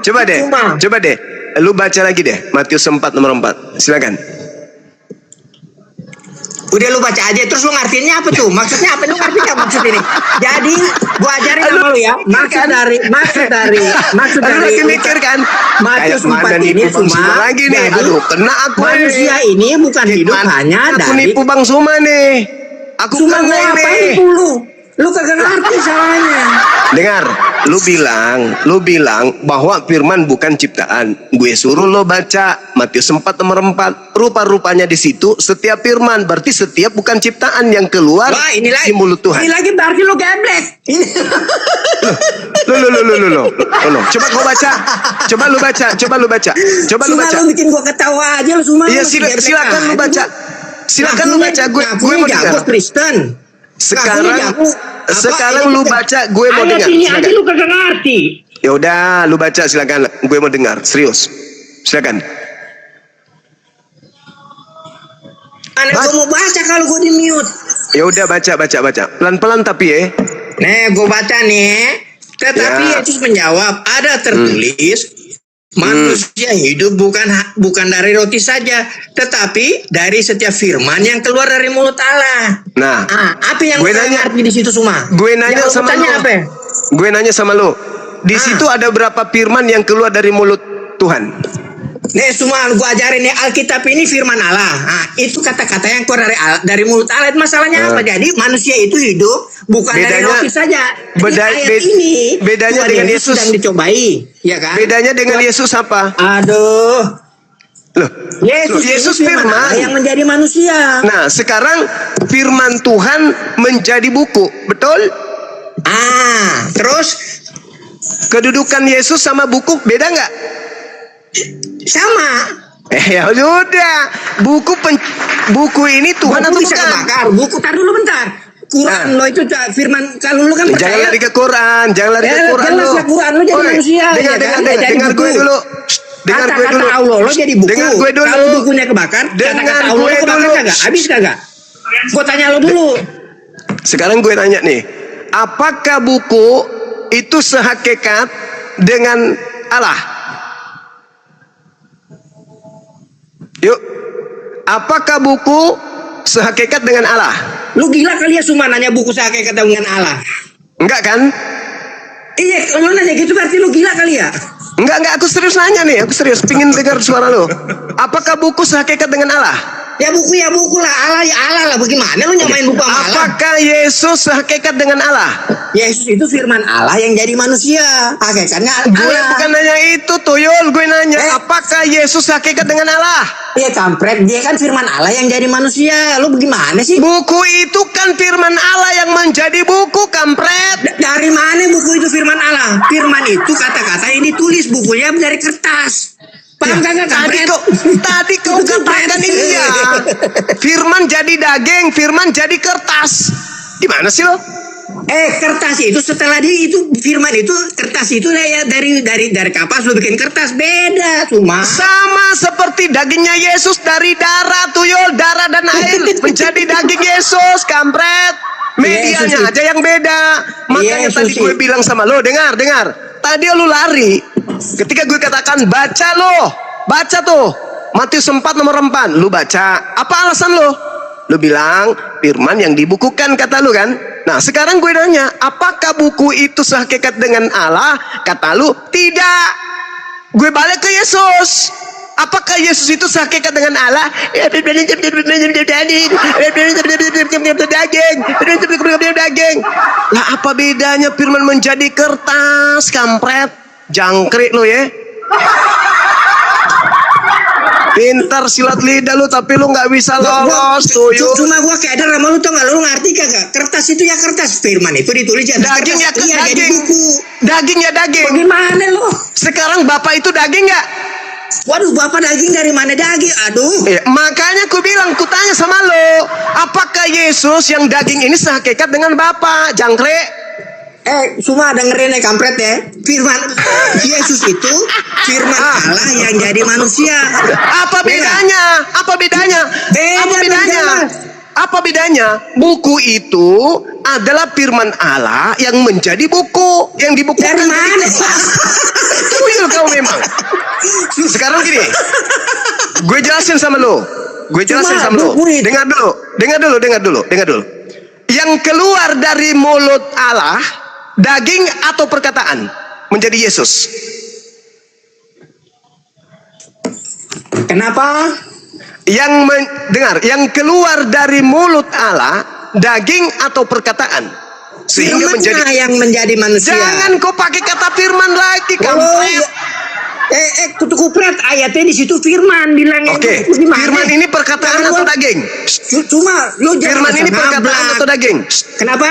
[SPEAKER 1] coba deh. Lu baca lagi deh, Matius 4 nomor 4. Silakan.
[SPEAKER 4] Udah lu baca aja, terus lu ngartiinnya apa tuh? Maksudnya apa? Lu ngerti nggak maksud ini? Jadi gua ajarin sama lu ya. Maksud dari
[SPEAKER 1] lagi mikir kan?
[SPEAKER 4] Matius
[SPEAKER 1] Kayak
[SPEAKER 4] 4
[SPEAKER 1] mana
[SPEAKER 4] ini
[SPEAKER 1] nipu Bang Suma
[SPEAKER 4] cuma
[SPEAKER 1] lagi nih.
[SPEAKER 4] jadi
[SPEAKER 1] Aduh, kena aku
[SPEAKER 4] manusia ini bukan hidup hanya
[SPEAKER 1] aku
[SPEAKER 4] dari
[SPEAKER 1] nipu Bang Suma nih. Aku
[SPEAKER 4] cuma
[SPEAKER 1] kena
[SPEAKER 4] gua apa
[SPEAKER 1] ini.
[SPEAKER 4] nipu lu? Lu kagak ngerti salahnya.
[SPEAKER 1] Dengar, lu bilang bahwa firman bukan ciptaan. Gue suruh lo baca Matius 4 nomor 4. Rupa-rupanya di situ setiap firman berarti setiap bukan ciptaan yang keluar
[SPEAKER 4] Wah, ini lagi
[SPEAKER 1] di mulut Tuhan.
[SPEAKER 4] Ini lagi berarti lu geblek. Ini
[SPEAKER 1] Lo. Coba kau baca. Coba lu baca.
[SPEAKER 4] Cuma lu bikin gua ketawa aja lu semua.
[SPEAKER 1] Iya, silakan lu baca. Silakan lu baca. Gue mau dengar.
[SPEAKER 4] Kristen.
[SPEAKER 1] Sekarang lu baca, gue mau
[SPEAKER 4] Ayat
[SPEAKER 1] dengar.
[SPEAKER 4] ini aja
[SPEAKER 1] Silakan.
[SPEAKER 4] lu kagak ngerti.
[SPEAKER 1] Ya udah, lu baca silakan. Gue mau dengar, serius. Silakan.
[SPEAKER 4] Mana gua mau baca kalau gua di mute.
[SPEAKER 1] Ya udah baca. Pelan-pelan tapi ya.
[SPEAKER 4] Nih, gua baca nih. Tetapi
[SPEAKER 1] Ya.
[SPEAKER 4] Yesus menjawab, ada tertulis, Manusia hidup bukan dari roti saja, tetapi dari setiap firman yang keluar dari mulut Allah.
[SPEAKER 1] Nah,
[SPEAKER 4] Apa yang
[SPEAKER 1] gue
[SPEAKER 4] lu
[SPEAKER 1] nanya-
[SPEAKER 4] ngerti di situ semua?
[SPEAKER 1] gue nanya
[SPEAKER 4] Yang lu
[SPEAKER 1] sama
[SPEAKER 4] tanya
[SPEAKER 1] lu.
[SPEAKER 4] apa?
[SPEAKER 1] Gue nanya sama lo. Di situ ada berapa firman yang keluar dari mulut Tuhan?
[SPEAKER 4] Nih semua gua ajarin nih, Alkitab ini firman Allah. Itu kata-kata yang keluar dari mulut Allah. Masalahnya apa? Jadi manusia itu hidup bukan dari
[SPEAKER 1] Bedanya-
[SPEAKER 4] roti saja. Ayat
[SPEAKER 1] bed-
[SPEAKER 4] ini
[SPEAKER 1] bedanya
[SPEAKER 4] Tuhan
[SPEAKER 1] dengan Yesus.
[SPEAKER 4] sedang dicobai, ya kan?
[SPEAKER 1] Bedanya dengan Yesus apa?
[SPEAKER 4] Aduh,
[SPEAKER 1] Loh,
[SPEAKER 4] Yesus ini firman Allah yang menjadi manusia.
[SPEAKER 1] Nah, sekarang firman Tuhan menjadi buku, betul?
[SPEAKER 4] Terus
[SPEAKER 1] Kedudukan Yesus sama buku beda nggak?
[SPEAKER 4] sama.
[SPEAKER 1] Ya udah, buku ini Tuhan
[SPEAKER 4] Buku
[SPEAKER 1] atau
[SPEAKER 4] bisa
[SPEAKER 1] bukan?
[SPEAKER 4] kebakar. Buku, tar dulu bentar. Quran lo itu firman, kalau lo kan
[SPEAKER 1] Jangan
[SPEAKER 4] percaya.
[SPEAKER 1] lari ke Quran, jangan lari ke
[SPEAKER 4] Ya,
[SPEAKER 1] Quran
[SPEAKER 4] jelas
[SPEAKER 1] lo.
[SPEAKER 4] lah Quran lo jadi
[SPEAKER 1] Oke,
[SPEAKER 4] manusia,
[SPEAKER 1] Dengar,
[SPEAKER 4] ya kan?
[SPEAKER 1] dengar,
[SPEAKER 4] Jadi
[SPEAKER 1] dengar gue
[SPEAKER 4] buku.
[SPEAKER 1] dulu. Dengar gue
[SPEAKER 4] Kata-kata
[SPEAKER 1] dulu.
[SPEAKER 4] Allah lo jadi buku.
[SPEAKER 1] Dengar gue dulu.
[SPEAKER 4] Kalau bukunya kebakar,
[SPEAKER 1] Dengar
[SPEAKER 4] kata-kata Allah
[SPEAKER 1] gue
[SPEAKER 4] lo kebakar
[SPEAKER 1] dulu.
[SPEAKER 4] kagak? Habis kagak? Gue tanya lo dulu.
[SPEAKER 1] Sekarang gue tanya nih, apakah buku itu sehakikat dengan Allah? Yuk, apakah buku sehakikat dengan Allah?
[SPEAKER 4] Lu gila kali ya Suma nanya buku saya kayak kata dengan Allah.
[SPEAKER 1] Enggak kan?
[SPEAKER 4] Iya, lu nanya gitu berarti lu gila kali ya?
[SPEAKER 1] Enggak, aku serius nanya nih, aku serius, pingin dengar suara lo. Apakah buku sehakikat dengan Allah?
[SPEAKER 4] Ya buku lah, Allah ya Allah lah. Bagaimana lu nyamain buku sama Allah?
[SPEAKER 1] Apakah Yesus sehakikat dengan Allah?
[SPEAKER 4] Yesus itu firman Allah yang jadi manusia. Hakikatnya Allah.
[SPEAKER 1] Gue bukan nanya itu, Tuyul. Gue nanya, apakah Yesus hakikat dengan Allah?
[SPEAKER 4] Iya kampret, dia kan firman Allah yang jadi manusia. Lu bagaimana sih?
[SPEAKER 1] Buku itu kan firman Allah yang menjadi buku, kampret.
[SPEAKER 4] Dari mana buku itu firman Allah? Firman itu kata-kata yang ditulis, bukunya dari kertas. Paham kagak
[SPEAKER 1] Tadi
[SPEAKER 4] kampret?
[SPEAKER 1] kau katakan ini ya. Firman jadi daging, firman jadi kertas. Gimana sih lo?
[SPEAKER 4] Kertas itu setelah itu firman itu kertas itu ya dari kapas lu bikin kertas beda cuma
[SPEAKER 1] Sama seperti dagingnya Yesus dari darah, Tuyul, darah dan air menjadi daging Yesus, kampret. Medianya
[SPEAKER 4] Yesus
[SPEAKER 1] aja yang beda. Makanya
[SPEAKER 4] Yesus
[SPEAKER 1] tadi gue bilang sama lo, dengar. Tadi lu lari. Ketika gue katakan baca tuh. Matius 4 nomor 4, lu baca. Apa alasan lo? Lu bilang firman yang dibukukan, kata lu kan. Nah sekarang gue nanya, apakah buku itu sehakikat dengan Allah? Kata lu tidak. Gue balik ke Yesus. Apakah Yesus itu sehakikat dengan Allah? Daging. Lah apa bedanya firman menjadi kertas, kampret? Jangkrik lu ya. Pintar silat lidah lu, tapi lu nggak bisa lolos, Tuyul.
[SPEAKER 4] Cuma gua keder sama lu, tau gak? Lu ngerti kagak? Kertas itu ya kertas, firman itu ditulis di atas
[SPEAKER 1] Daging ya
[SPEAKER 4] kertas. Iya, jadi
[SPEAKER 1] daging.
[SPEAKER 4] buku.
[SPEAKER 1] Daging ya daging.
[SPEAKER 4] Bagaimana lu?
[SPEAKER 1] Sekarang Bapak itu daging nggak?
[SPEAKER 4] Waduh, bapak daging dari mana daging? Aduh.
[SPEAKER 1] Makanya ku bilang, ku tanya sama lo, apakah Yesus yang daging ini sehakikat dengan Bapak? Jangkrik.
[SPEAKER 4] Cuma dengerin ya kampret ya. Firman Yesus itu firman Allah yang jadi manusia.
[SPEAKER 1] Apa bedanya? Apa bedanya?
[SPEAKER 4] Beda,
[SPEAKER 1] Apa bedanya? Apa bedanya? Buku itu adalah firman Allah yang menjadi buku, yang dibukukan.
[SPEAKER 4] Dari mana?
[SPEAKER 1] Tuyul kau memang. Sekarang gini, gue jelasin sama lo.
[SPEAKER 4] buku itu.
[SPEAKER 1] Dengar dulu. Yang keluar dari mulut Allah, daging atau perkataan, menjadi Yesus.
[SPEAKER 4] Kenapa?
[SPEAKER 1] Yang keluar dari mulut Allah, daging atau perkataan, sehingga
[SPEAKER 4] Firman-Nya
[SPEAKER 1] menjadi.
[SPEAKER 4] yang menjadi manusia.
[SPEAKER 1] Jangan kau pakai kata firman lagi,
[SPEAKER 4] Oh,
[SPEAKER 1] kampret.
[SPEAKER 4] kutu kupret ayatnya di situ firman bilangnya.
[SPEAKER 1] Oke,
[SPEAKER 4] Gimana?
[SPEAKER 1] firman ini perkataan
[SPEAKER 4] Jangan
[SPEAKER 1] atau
[SPEAKER 4] lu-
[SPEAKER 1] daging?
[SPEAKER 4] Cuma lu jangan
[SPEAKER 1] Firman ini
[SPEAKER 4] asal
[SPEAKER 1] perkataan
[SPEAKER 4] ngablak.
[SPEAKER 1] atau daging?
[SPEAKER 4] Kenapa?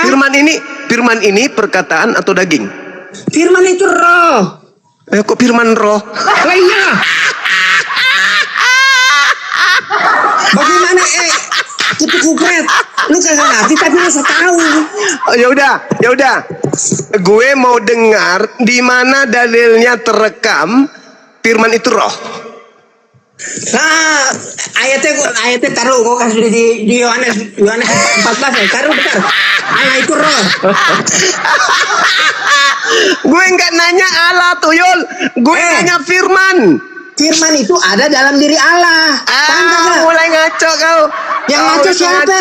[SPEAKER 1] Firman ini perkataan atau daging?
[SPEAKER 4] Firman itu roh.
[SPEAKER 1] Kok firman roh?
[SPEAKER 4] Lah iya. Bagaimana kutu kupret? Lu kagak ngerti tapi lu so tahu.
[SPEAKER 1] Oh, ya udah. Gue mau dengar di mana dalilnya terekam firman itu roh.
[SPEAKER 4] Nah, ayatnya taruh gua kasih di Yohanes 14 ya. Taruh bentar. Allah itu roh.
[SPEAKER 1] Gue nggak nanya Allah tuyul, gue nanya firman.
[SPEAKER 4] Firman itu ada dalam diri Allah. Paham kagak?
[SPEAKER 1] Mulai ngaco kau.
[SPEAKER 4] Yang
[SPEAKER 1] Kau
[SPEAKER 4] ngaco
[SPEAKER 1] itu
[SPEAKER 4] siapa?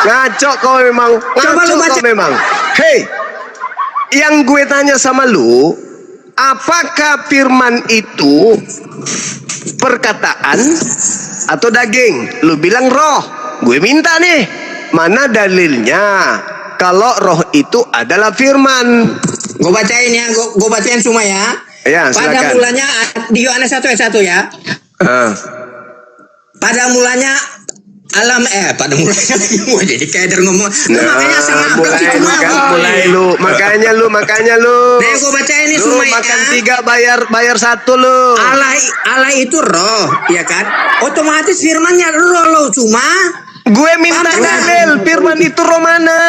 [SPEAKER 1] Ngaco kau memang.
[SPEAKER 4] Coba
[SPEAKER 1] Ngaco
[SPEAKER 4] lu baca.
[SPEAKER 1] kau memang. Hei, yang gue tanya sama lu, apakah firman itu perkataan atau daging? Lu bilang roh. Gue minta nih, mana dalilnya kalau roh itu adalah firman?
[SPEAKER 4] Gue bacain ya, gue bacain semua ya.
[SPEAKER 1] Ya,
[SPEAKER 4] Pada
[SPEAKER 1] silakan.
[SPEAKER 4] mulanya di Yohanes 1 ayat 1 ya. Pada mulanya pada mulanya mau jadi keder ngomong. Makanya sama upload sih cuma.
[SPEAKER 1] Makanya lu.
[SPEAKER 4] Nih gue bacain ini
[SPEAKER 1] Lu
[SPEAKER 4] semua ya.
[SPEAKER 1] makan 3 bayar 1 lu.
[SPEAKER 4] Allah itu roh, ya kan? Otomatis firmannya roh lo cuma.
[SPEAKER 1] Gue minta
[SPEAKER 4] Paham kagak?
[SPEAKER 1] dalil firman itu roh mana?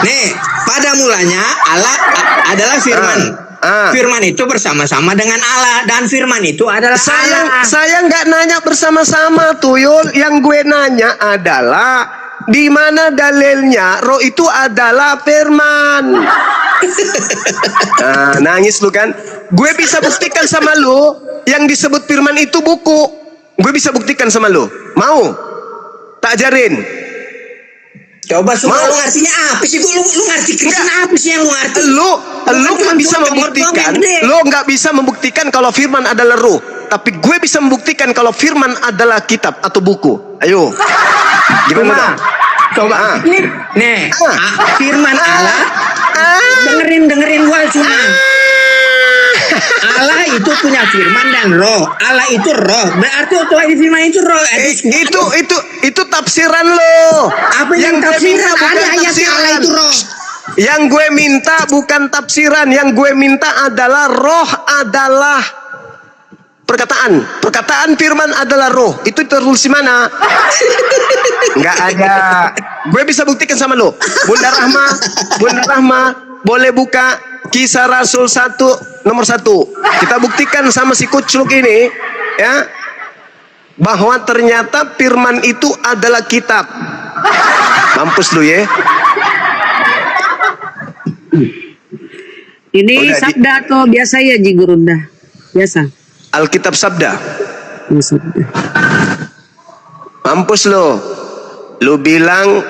[SPEAKER 4] Nih, pada mulanya Allah adalah firman. Firman itu bersama-sama dengan Allah dan firman itu adalah Allah.
[SPEAKER 1] Saya nggak nanya bersama-sama tuyul. Yang gue nanya adalah di mana dalilnya roh itu adalah firman. Nangis lu kan? Gue bisa buktikan sama lu yang disebut firman itu buku. Gue bisa buktikan sama lu. Mau? Tak ajarin.
[SPEAKER 4] Coba semua lu ngertinya apa sih? Lu ngerti Kristen apa sih yang lu ngerti?
[SPEAKER 1] Lu
[SPEAKER 4] Bukan
[SPEAKER 1] nggak
[SPEAKER 4] cuma
[SPEAKER 1] bisa
[SPEAKER 4] doang
[SPEAKER 1] membuktikan.
[SPEAKER 4] yang gede.
[SPEAKER 1] Lu nggak bisa membuktikan kalau firman adalah roh. Tapi gue bisa membuktikan kalau firman adalah kitab atau buku. Ayo. Gimana dong?
[SPEAKER 4] Coba. Nih, firman Allah. Dengerin gua cuma. Allah itu punya firman dan roh. Allah itu roh. Berarti otomatis firman itu roh.
[SPEAKER 1] Itu tafsiran lo.
[SPEAKER 4] Apa yang
[SPEAKER 1] gue
[SPEAKER 4] tafsiran?
[SPEAKER 1] minta bukan
[SPEAKER 4] Ada ayatnya
[SPEAKER 1] tafsiran.
[SPEAKER 4] Allah itu roh.
[SPEAKER 1] Yang gue minta bukan tafsiran. Yang gue minta adalah roh adalah perkataan. Perkataan firman adalah roh. Itu tertulis di mana? Nggak ada. Gue bisa buktikan sama lo. Bunda Rahma, boleh buka Kisah Rasul 1 nomor 1. Kita buktikan sama si kucluk ini, ya, bahwa ternyata firman itu adalah kitab. Mampus lu ya.
[SPEAKER 6] Ini
[SPEAKER 1] Udah,
[SPEAKER 6] sabda atau biasa ya Ji Gurunda? Biasa.
[SPEAKER 1] Alkitab Sabda.
[SPEAKER 6] Ya, sabda.
[SPEAKER 1] Mampus lo. Lu bilang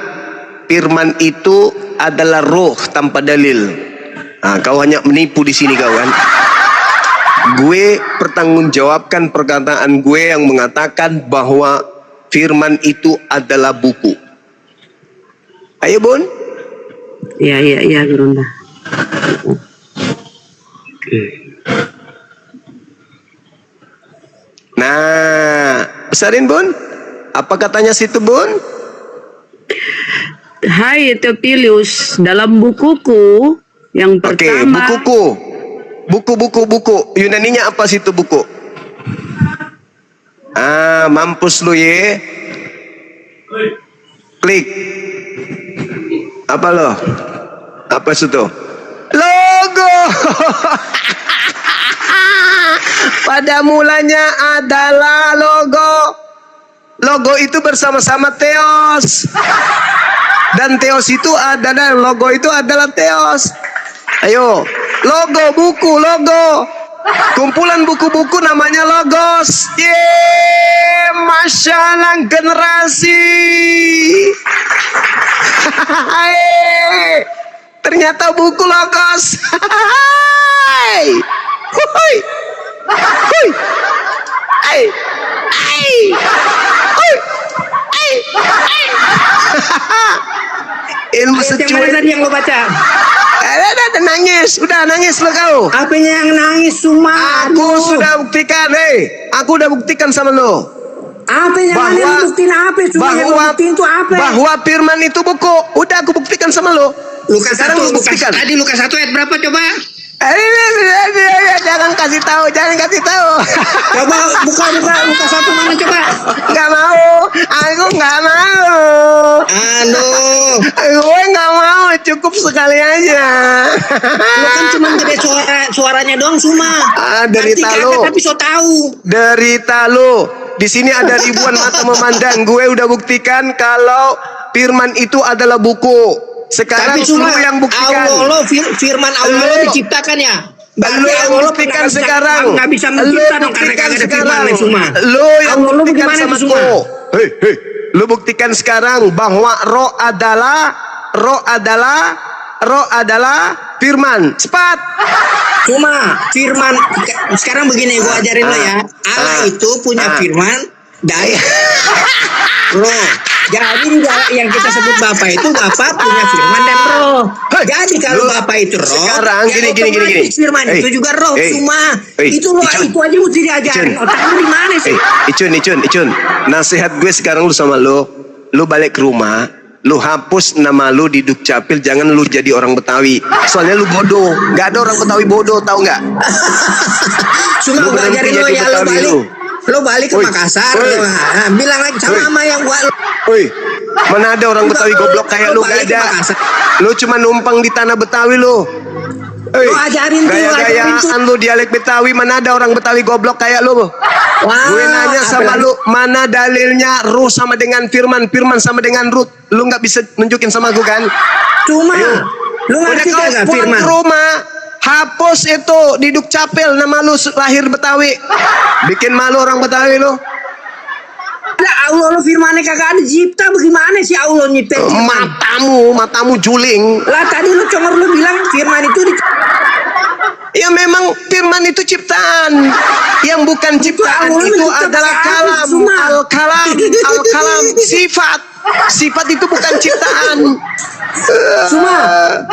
[SPEAKER 1] firman itu adalah roh tanpa dalil. Kau hanya menipu di sini kawan. Gue pertanggungjawabkan perkataan gue yang mengatakan bahwa firman itu adalah buku. Ayo Bun.
[SPEAKER 6] Iya Gurunda.
[SPEAKER 1] Nah, besarin Bun. Apa katanya situ Bun?
[SPEAKER 6] Hai Theophilus, dalam bukuku yang
[SPEAKER 1] Oke,
[SPEAKER 6] pertama.
[SPEAKER 1] buku. Yunaninya apa situ buku? Mampus lu ye. Klik. Apa lo? Apa situ? Logo. Pada mulanya adalah logo. Logo itu bersama-sama Theos. Dan Theos itu adalah logo itu adalah Theos. Ayo, logo buku, logo. Kumpulan buku-buku namanya Logos. Yeay, Masya Allah generasi. Ternyata buku Logos. Hui. Ilmu
[SPEAKER 4] Ayat yang mana
[SPEAKER 1] secuil.
[SPEAKER 4] tadi yang lo baca?
[SPEAKER 1] Udah nangis lo kau.
[SPEAKER 4] Apanya yang nangis cuma?
[SPEAKER 1] Aku sudah buktikan, aku udah buktikan sama lo.
[SPEAKER 4] Apa yang mana yang buktiin apa? Cuma yang lo buktiin itu apa?
[SPEAKER 1] Bahwa firman itu buku. Udah aku buktikan sama lo.
[SPEAKER 4] Lukas
[SPEAKER 1] Sekarang
[SPEAKER 4] 1,
[SPEAKER 1] lu buktikan.
[SPEAKER 4] tadi Lukas 1 ayat berapa coba?
[SPEAKER 1] Jangan kasih tahu.
[SPEAKER 4] Coba buka Lukas 1 mana coba?
[SPEAKER 1] Nggak mau, aku nggak mau.
[SPEAKER 4] Aduh,
[SPEAKER 1] Gue nggak mau, cukup sekali aja.
[SPEAKER 4] lu kan cuma gede suaranya doang cuma.
[SPEAKER 1] Derita
[SPEAKER 4] Ngerti
[SPEAKER 1] lu.
[SPEAKER 4] kagak, tapi so tahu.
[SPEAKER 1] Derita lu. Di sini ada ribuan mata memandang. Gue udah buktikan kalau firman itu adalah buku. Sekarang
[SPEAKER 4] Tapi cuma
[SPEAKER 1] lu yang buktikan.
[SPEAKER 4] Allah, firman Allah
[SPEAKER 1] Lu-
[SPEAKER 4] diciptakan ya.
[SPEAKER 1] Lu
[SPEAKER 4] Berarti
[SPEAKER 1] yang
[SPEAKER 4] Allah
[SPEAKER 1] buktikan
[SPEAKER 4] pernah
[SPEAKER 1] sekarang.
[SPEAKER 4] nggak bisa
[SPEAKER 1] Lu
[SPEAKER 4] mencipta dong karena
[SPEAKER 1] buktikan
[SPEAKER 4] kagak ada
[SPEAKER 1] sekarang.
[SPEAKER 4] firman semua.
[SPEAKER 1] Lu yang
[SPEAKER 4] Allah lu
[SPEAKER 1] buktikan
[SPEAKER 4] bagaimana
[SPEAKER 1] sama
[SPEAKER 4] itu semua?
[SPEAKER 1] Hei, hei. Lu buktikan sekarang bahwa roh adalah firman. Cepat.
[SPEAKER 4] Cuma firman sekarang begini gua ajarin lo ya. Allah itu punya firman dan roh. Jadi yang kita sebut Bapa itu Bapa punya firman dan roh. Jadi kalau
[SPEAKER 1] Lu-
[SPEAKER 4] Bapa itu roh,
[SPEAKER 1] sekarang
[SPEAKER 4] ya
[SPEAKER 1] gini.
[SPEAKER 4] otomatis firman
[SPEAKER 1] Hey,
[SPEAKER 4] itu juga roh.
[SPEAKER 1] hey,
[SPEAKER 4] Cuma
[SPEAKER 1] hey,
[SPEAKER 4] itu lo
[SPEAKER 1] Icun.
[SPEAKER 4] itu aja mesti diajarin.
[SPEAKER 1] Icun.
[SPEAKER 4] Otak lu di mana sih?
[SPEAKER 1] Icun. Nasihat gue sekarang lu sama lu. Lu balik ke rumah. Lu hapus nama lu di Dukcapil. Jangan lu jadi orang Betawi. Soalnya lu bodoh. Gak ada orang Betawi bodoh, tahu nggak?
[SPEAKER 4] Cuma
[SPEAKER 1] Lu
[SPEAKER 4] gua
[SPEAKER 1] berhenti
[SPEAKER 4] ajarin lo
[SPEAKER 1] jadi
[SPEAKER 4] ya lo
[SPEAKER 1] Betawi,
[SPEAKER 4] balik.
[SPEAKER 1] lu.
[SPEAKER 4] Lo balik ke
[SPEAKER 1] Woi,
[SPEAKER 4] Makassar.
[SPEAKER 1] woi.
[SPEAKER 4] Bilang lagi sama
[SPEAKER 1] Woi.
[SPEAKER 4] sama yang gua
[SPEAKER 1] Woi, mana ada orang Betawi goblok kayak lu? Gak
[SPEAKER 4] balik ke
[SPEAKER 1] ada.
[SPEAKER 4] Makassar.
[SPEAKER 1] Lu cuma numpang di tanah Betawi lu.
[SPEAKER 4] Lu ajarin tuh,
[SPEAKER 1] Gaya-gayaan lu dialek Betawi. Mana ada orang Betawi goblok kayak lu?
[SPEAKER 4] Wah,
[SPEAKER 1] Gue nanya sama
[SPEAKER 4] apalagi-
[SPEAKER 1] lu, mana dalilnya ruh sama dengan firman, firman sama dengan ruh? Lu nggak bisa nunjukin sama gue kan?
[SPEAKER 4] Cuma
[SPEAKER 1] Ayo.
[SPEAKER 4] lu
[SPEAKER 1] Udah
[SPEAKER 4] ngerti
[SPEAKER 1] kau
[SPEAKER 4] kagak
[SPEAKER 1] pulang
[SPEAKER 4] firman?
[SPEAKER 1] ke rumah, hapus itu di Dukcapil nama lu lahir Betawi. Bikin malu orang Betawi lu.
[SPEAKER 4] Ada Allah lo firmannya kagak ada cipta, bagaimana sih Allah nyiptain firman?
[SPEAKER 1] Matamu juling.
[SPEAKER 4] Lah tadi lu congor lu bilang firman itu
[SPEAKER 1] Ya memang firman itu ciptaan. Yang bukan ciptaan
[SPEAKER 4] Allah
[SPEAKER 1] itu
[SPEAKER 4] mencipta
[SPEAKER 1] adalah
[SPEAKER 4] pakai
[SPEAKER 1] kalam.
[SPEAKER 4] apa, Suma?
[SPEAKER 1] Al-kalam, sifat. Sifat itu bukan ciptaan.
[SPEAKER 4] cuma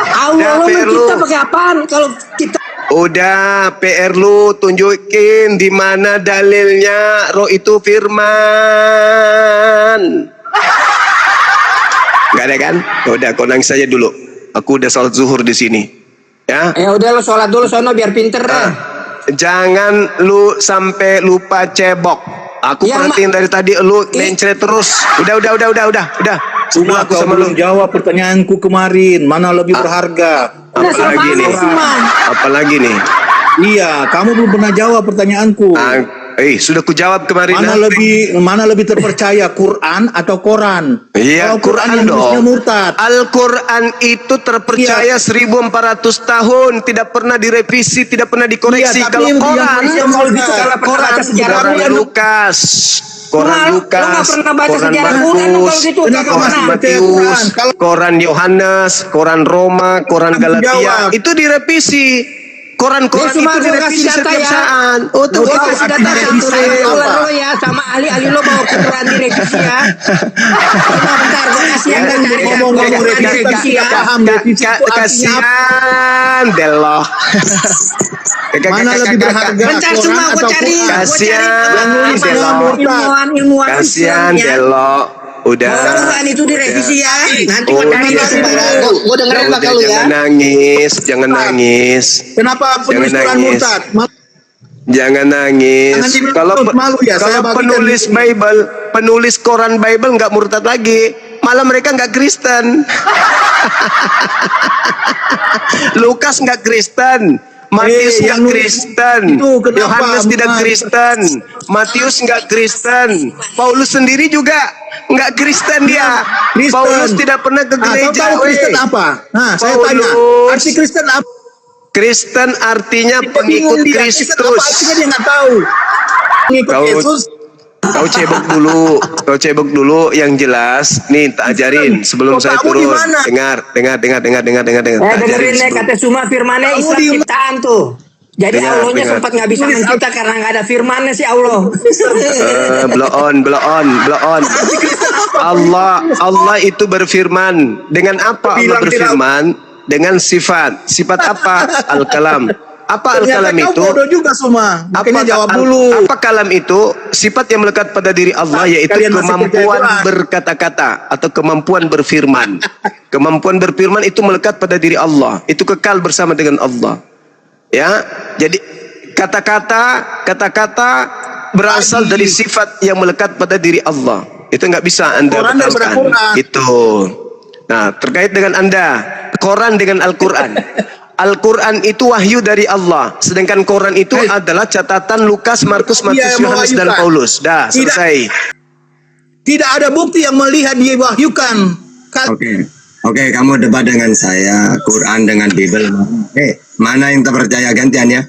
[SPEAKER 4] Allah
[SPEAKER 1] Ya,
[SPEAKER 4] lo
[SPEAKER 1] perlu.
[SPEAKER 4] mencipta pakai apaan? Kalau kita
[SPEAKER 1] Udah, PR lu tunjukin di mana dalilnya roh itu firman. Gak ada kan? Udah, kau nangis saja dulu. Aku udah sholat zuhur di sini. Ya.
[SPEAKER 4] udah lo sholat dulu sono biar pinter dah.
[SPEAKER 1] Jangan lu sampai lupa cebok. Aku
[SPEAKER 4] Ya,
[SPEAKER 1] perhatiin dari tadi lu mencret terus. Udah.
[SPEAKER 7] Cuma
[SPEAKER 1] Aku
[SPEAKER 7] kau
[SPEAKER 1] sama
[SPEAKER 7] belum
[SPEAKER 1] lu.
[SPEAKER 7] jawab pertanyaanku kemarin. Mana lebih berharga?
[SPEAKER 4] Udah sama
[SPEAKER 1] Apalagi nih?
[SPEAKER 4] firman.
[SPEAKER 1] Apalagi nih?
[SPEAKER 7] Iya, kamu belum pernah jawab pertanyaanku.
[SPEAKER 1] Sudah ku jawab kemarin.
[SPEAKER 7] Mana lebih terpercaya, Quran atau Koran?
[SPEAKER 1] Iya,
[SPEAKER 7] Kalau
[SPEAKER 1] Quran
[SPEAKER 7] yang nulisnya
[SPEAKER 1] dong.
[SPEAKER 7] murtad.
[SPEAKER 1] Al-Quran itu terpercaya 1400 tahun, tidak pernah direvisi, tidak pernah dikoreksi.
[SPEAKER 7] Iya, tapi
[SPEAKER 1] Kalau
[SPEAKER 7] yang
[SPEAKER 1] Quran,
[SPEAKER 7] nulisnya
[SPEAKER 4] kalau gitu kalau pernah
[SPEAKER 1] Quran,
[SPEAKER 4] baca sejarah
[SPEAKER 1] Quran
[SPEAKER 4] lu,
[SPEAKER 1] Lukas, Quran
[SPEAKER 4] Lu nggak
[SPEAKER 1] Lukas,
[SPEAKER 4] pernah baca
[SPEAKER 1] Quran
[SPEAKER 4] sejarah Quran dong
[SPEAKER 1] Markus,
[SPEAKER 4] kalau gitu,
[SPEAKER 7] Kenapa
[SPEAKER 4] kagak
[SPEAKER 7] masih
[SPEAKER 4] pernah.
[SPEAKER 7] percaya
[SPEAKER 1] Matius,
[SPEAKER 7] Quran? Kalau
[SPEAKER 1] Quran Yohanes, Quran Roma, Quran
[SPEAKER 7] Aku
[SPEAKER 1] Galatia,
[SPEAKER 7] jawab.
[SPEAKER 1] itu direvisi. Koran-koran
[SPEAKER 4] Ya, cuma
[SPEAKER 1] itu
[SPEAKER 4] gua
[SPEAKER 1] direvisi
[SPEAKER 4] kasih data
[SPEAKER 1] setiap
[SPEAKER 4] ya.
[SPEAKER 1] saat. Oh, tuh
[SPEAKER 4] Gua
[SPEAKER 1] itu
[SPEAKER 4] kasih data
[SPEAKER 1] artinya
[SPEAKER 4] satu
[SPEAKER 1] itu.
[SPEAKER 4] lo ya sama ahli lo bawa Quran direvisi ya. Bentar, gue kasih yang cari ya.
[SPEAKER 7] ngomong-ngomong
[SPEAKER 4] Quran
[SPEAKER 7] revisi,
[SPEAKER 4] direvisi ya.
[SPEAKER 7] paham revisi itu artinya apa?
[SPEAKER 1] Kasihan Delo.
[SPEAKER 7] Mana lebih berharga,
[SPEAKER 4] Bentar
[SPEAKER 7] Quran
[SPEAKER 4] cuma gue
[SPEAKER 7] atau
[SPEAKER 4] cari,
[SPEAKER 7] Quran?
[SPEAKER 1] Kasihan Delo.
[SPEAKER 4] ilmuwan
[SPEAKER 1] Kasihan
[SPEAKER 4] Islam ya.
[SPEAKER 1] Delo. Udah.
[SPEAKER 4] Quran itu direvisi ya. Nanti gue
[SPEAKER 1] Udah.
[SPEAKER 4] cari gue dengerin
[SPEAKER 1] Udah,
[SPEAKER 4] bakal lu ya.
[SPEAKER 1] jangan nangis, jangan nangis.
[SPEAKER 7] Kenapa penulis
[SPEAKER 1] Jangan
[SPEAKER 7] Quran
[SPEAKER 1] nangis.
[SPEAKER 7] murtad?
[SPEAKER 1] Jangan nangis.
[SPEAKER 7] Jangan dibilang
[SPEAKER 1] Kalau
[SPEAKER 7] terus, malu ya, saya
[SPEAKER 1] kalau
[SPEAKER 7] bagikan
[SPEAKER 1] penulis
[SPEAKER 7] di sini.
[SPEAKER 1] Bible, penulis Quran Bible nggak murtad lagi. Malah mereka nggak Kristen. Lukas nggak Kristen. Matius nggak
[SPEAKER 7] yang nulis
[SPEAKER 1] Kristen.
[SPEAKER 7] itu kenapa,
[SPEAKER 1] Yohanes tidak
[SPEAKER 7] Mas?
[SPEAKER 1] Kristen. Matius nggak Kristen. Paulus sendiri juga nggak Kristen dia.
[SPEAKER 7] Kristen.
[SPEAKER 1] Paulus tidak pernah ke gereja.
[SPEAKER 7] Tahu Kristen
[SPEAKER 1] weh.
[SPEAKER 7] apa? Nah, saya tanya.
[SPEAKER 1] Paulus.
[SPEAKER 7] Arti Kristen apa?
[SPEAKER 1] Kristen artinya
[SPEAKER 7] Dia
[SPEAKER 1] pengikut
[SPEAKER 7] bingung dia. Kristen apa
[SPEAKER 1] Kristus.
[SPEAKER 7] artinya dia nggak tahu. Pengikut
[SPEAKER 1] Kau-
[SPEAKER 7] Yesus.
[SPEAKER 1] Kau cebok dulu yang jelas. Nih, tak ajarin sebelum
[SPEAKER 7] Kau
[SPEAKER 1] saya
[SPEAKER 7] tahu di
[SPEAKER 1] turun.
[SPEAKER 7] mana?
[SPEAKER 1] Dengar. Tak
[SPEAKER 4] Dengerin
[SPEAKER 1] ajarin
[SPEAKER 4] deh
[SPEAKER 1] sebelum-
[SPEAKER 4] kata Suma firmannya
[SPEAKER 7] Kamu
[SPEAKER 4] Islam
[SPEAKER 7] di-
[SPEAKER 4] ciptaan tuh. Jadi
[SPEAKER 1] Dengar,
[SPEAKER 4] Allahnya
[SPEAKER 1] dengar.
[SPEAKER 4] sempat nggak bisa mencipta karena nggak ada firmannya sih Allah.
[SPEAKER 1] Blow on. Allah itu berfirman. Dengan apa Allah
[SPEAKER 7] Bilang tidak.
[SPEAKER 1] berfirman? Dengan sifat. Sifat apa? Al-kalam. Apa
[SPEAKER 7] Ternyata
[SPEAKER 1] al-kalam
[SPEAKER 7] kau
[SPEAKER 1] itu?
[SPEAKER 7] bodoh juga semua. Makanya jawab dulu.
[SPEAKER 1] Apa kalam itu? Sifat yang melekat pada diri Allah, yaitu
[SPEAKER 7] Kalian masih
[SPEAKER 1] kemampuan
[SPEAKER 7] percaya Quran.
[SPEAKER 1] berkata-kata atau kemampuan berfirman. Kemampuan berfirman itu melekat pada diri Allah. Itu kekal bersama dengan Allah. Ya, jadi kata-kata berasal dari sifat yang melekat pada diri Allah. Itu nggak bisa Anda
[SPEAKER 7] Quran dan
[SPEAKER 1] betulkan.
[SPEAKER 7] Quran.
[SPEAKER 1] Itu. Nah, terkait dengan Anda, Quran dengan Al-Quran. Al-Quran itu wahyu dari Allah, sedangkan Quran itu adalah catatan Lukas, Markus,
[SPEAKER 7] Dia
[SPEAKER 1] Matius,
[SPEAKER 7] yang
[SPEAKER 1] Yohanes dan
[SPEAKER 7] mewahyukan.
[SPEAKER 1] Paulus. Dah,
[SPEAKER 7] Tidak.
[SPEAKER 1] selesai.
[SPEAKER 7] Tidak ada bukti yang melihat dia wahyukan.
[SPEAKER 8] Oke. Oke, kamu debat dengan saya, Quran dengan Bible. Mana yang terpercaya gantiannya?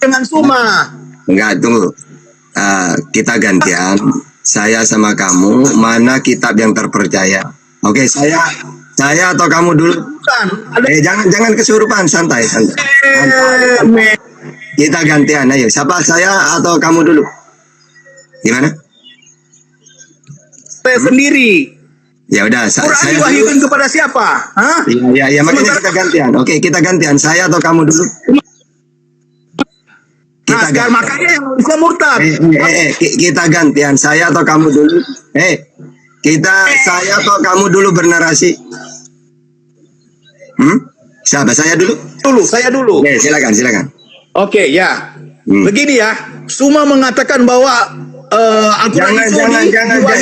[SPEAKER 7] Dengan Suma.
[SPEAKER 8] Enggak, tunggu. Kita gantian. Saya sama kamu, mana kitab yang terpercaya? Oke, saya atau kamu dulu?
[SPEAKER 7] Bukan.
[SPEAKER 8] Jangan kesurupan, santai. Kita gantian, ayo. Siapa, saya atau kamu dulu? Gimana?
[SPEAKER 7] Saya sendiri.
[SPEAKER 8] Ya udah,
[SPEAKER 7] Quran
[SPEAKER 8] saya
[SPEAKER 7] diwahyukan kepada siapa? Hah?
[SPEAKER 8] Iya, makanya kita gantian. Oke, kita gantian. Saya atau kamu dulu?
[SPEAKER 7] Nah, sekarang makanya yang bisa murtad.
[SPEAKER 8] Kita gantian. Saya atau kamu dulu? Saya atau kamu dulu bernarasi? Siapa? Saya dulu?
[SPEAKER 7] Saya dulu.
[SPEAKER 8] Oke, silakan.
[SPEAKER 7] Oke, ya. Begini ya. Suma mengatakan bahwa Al-Quran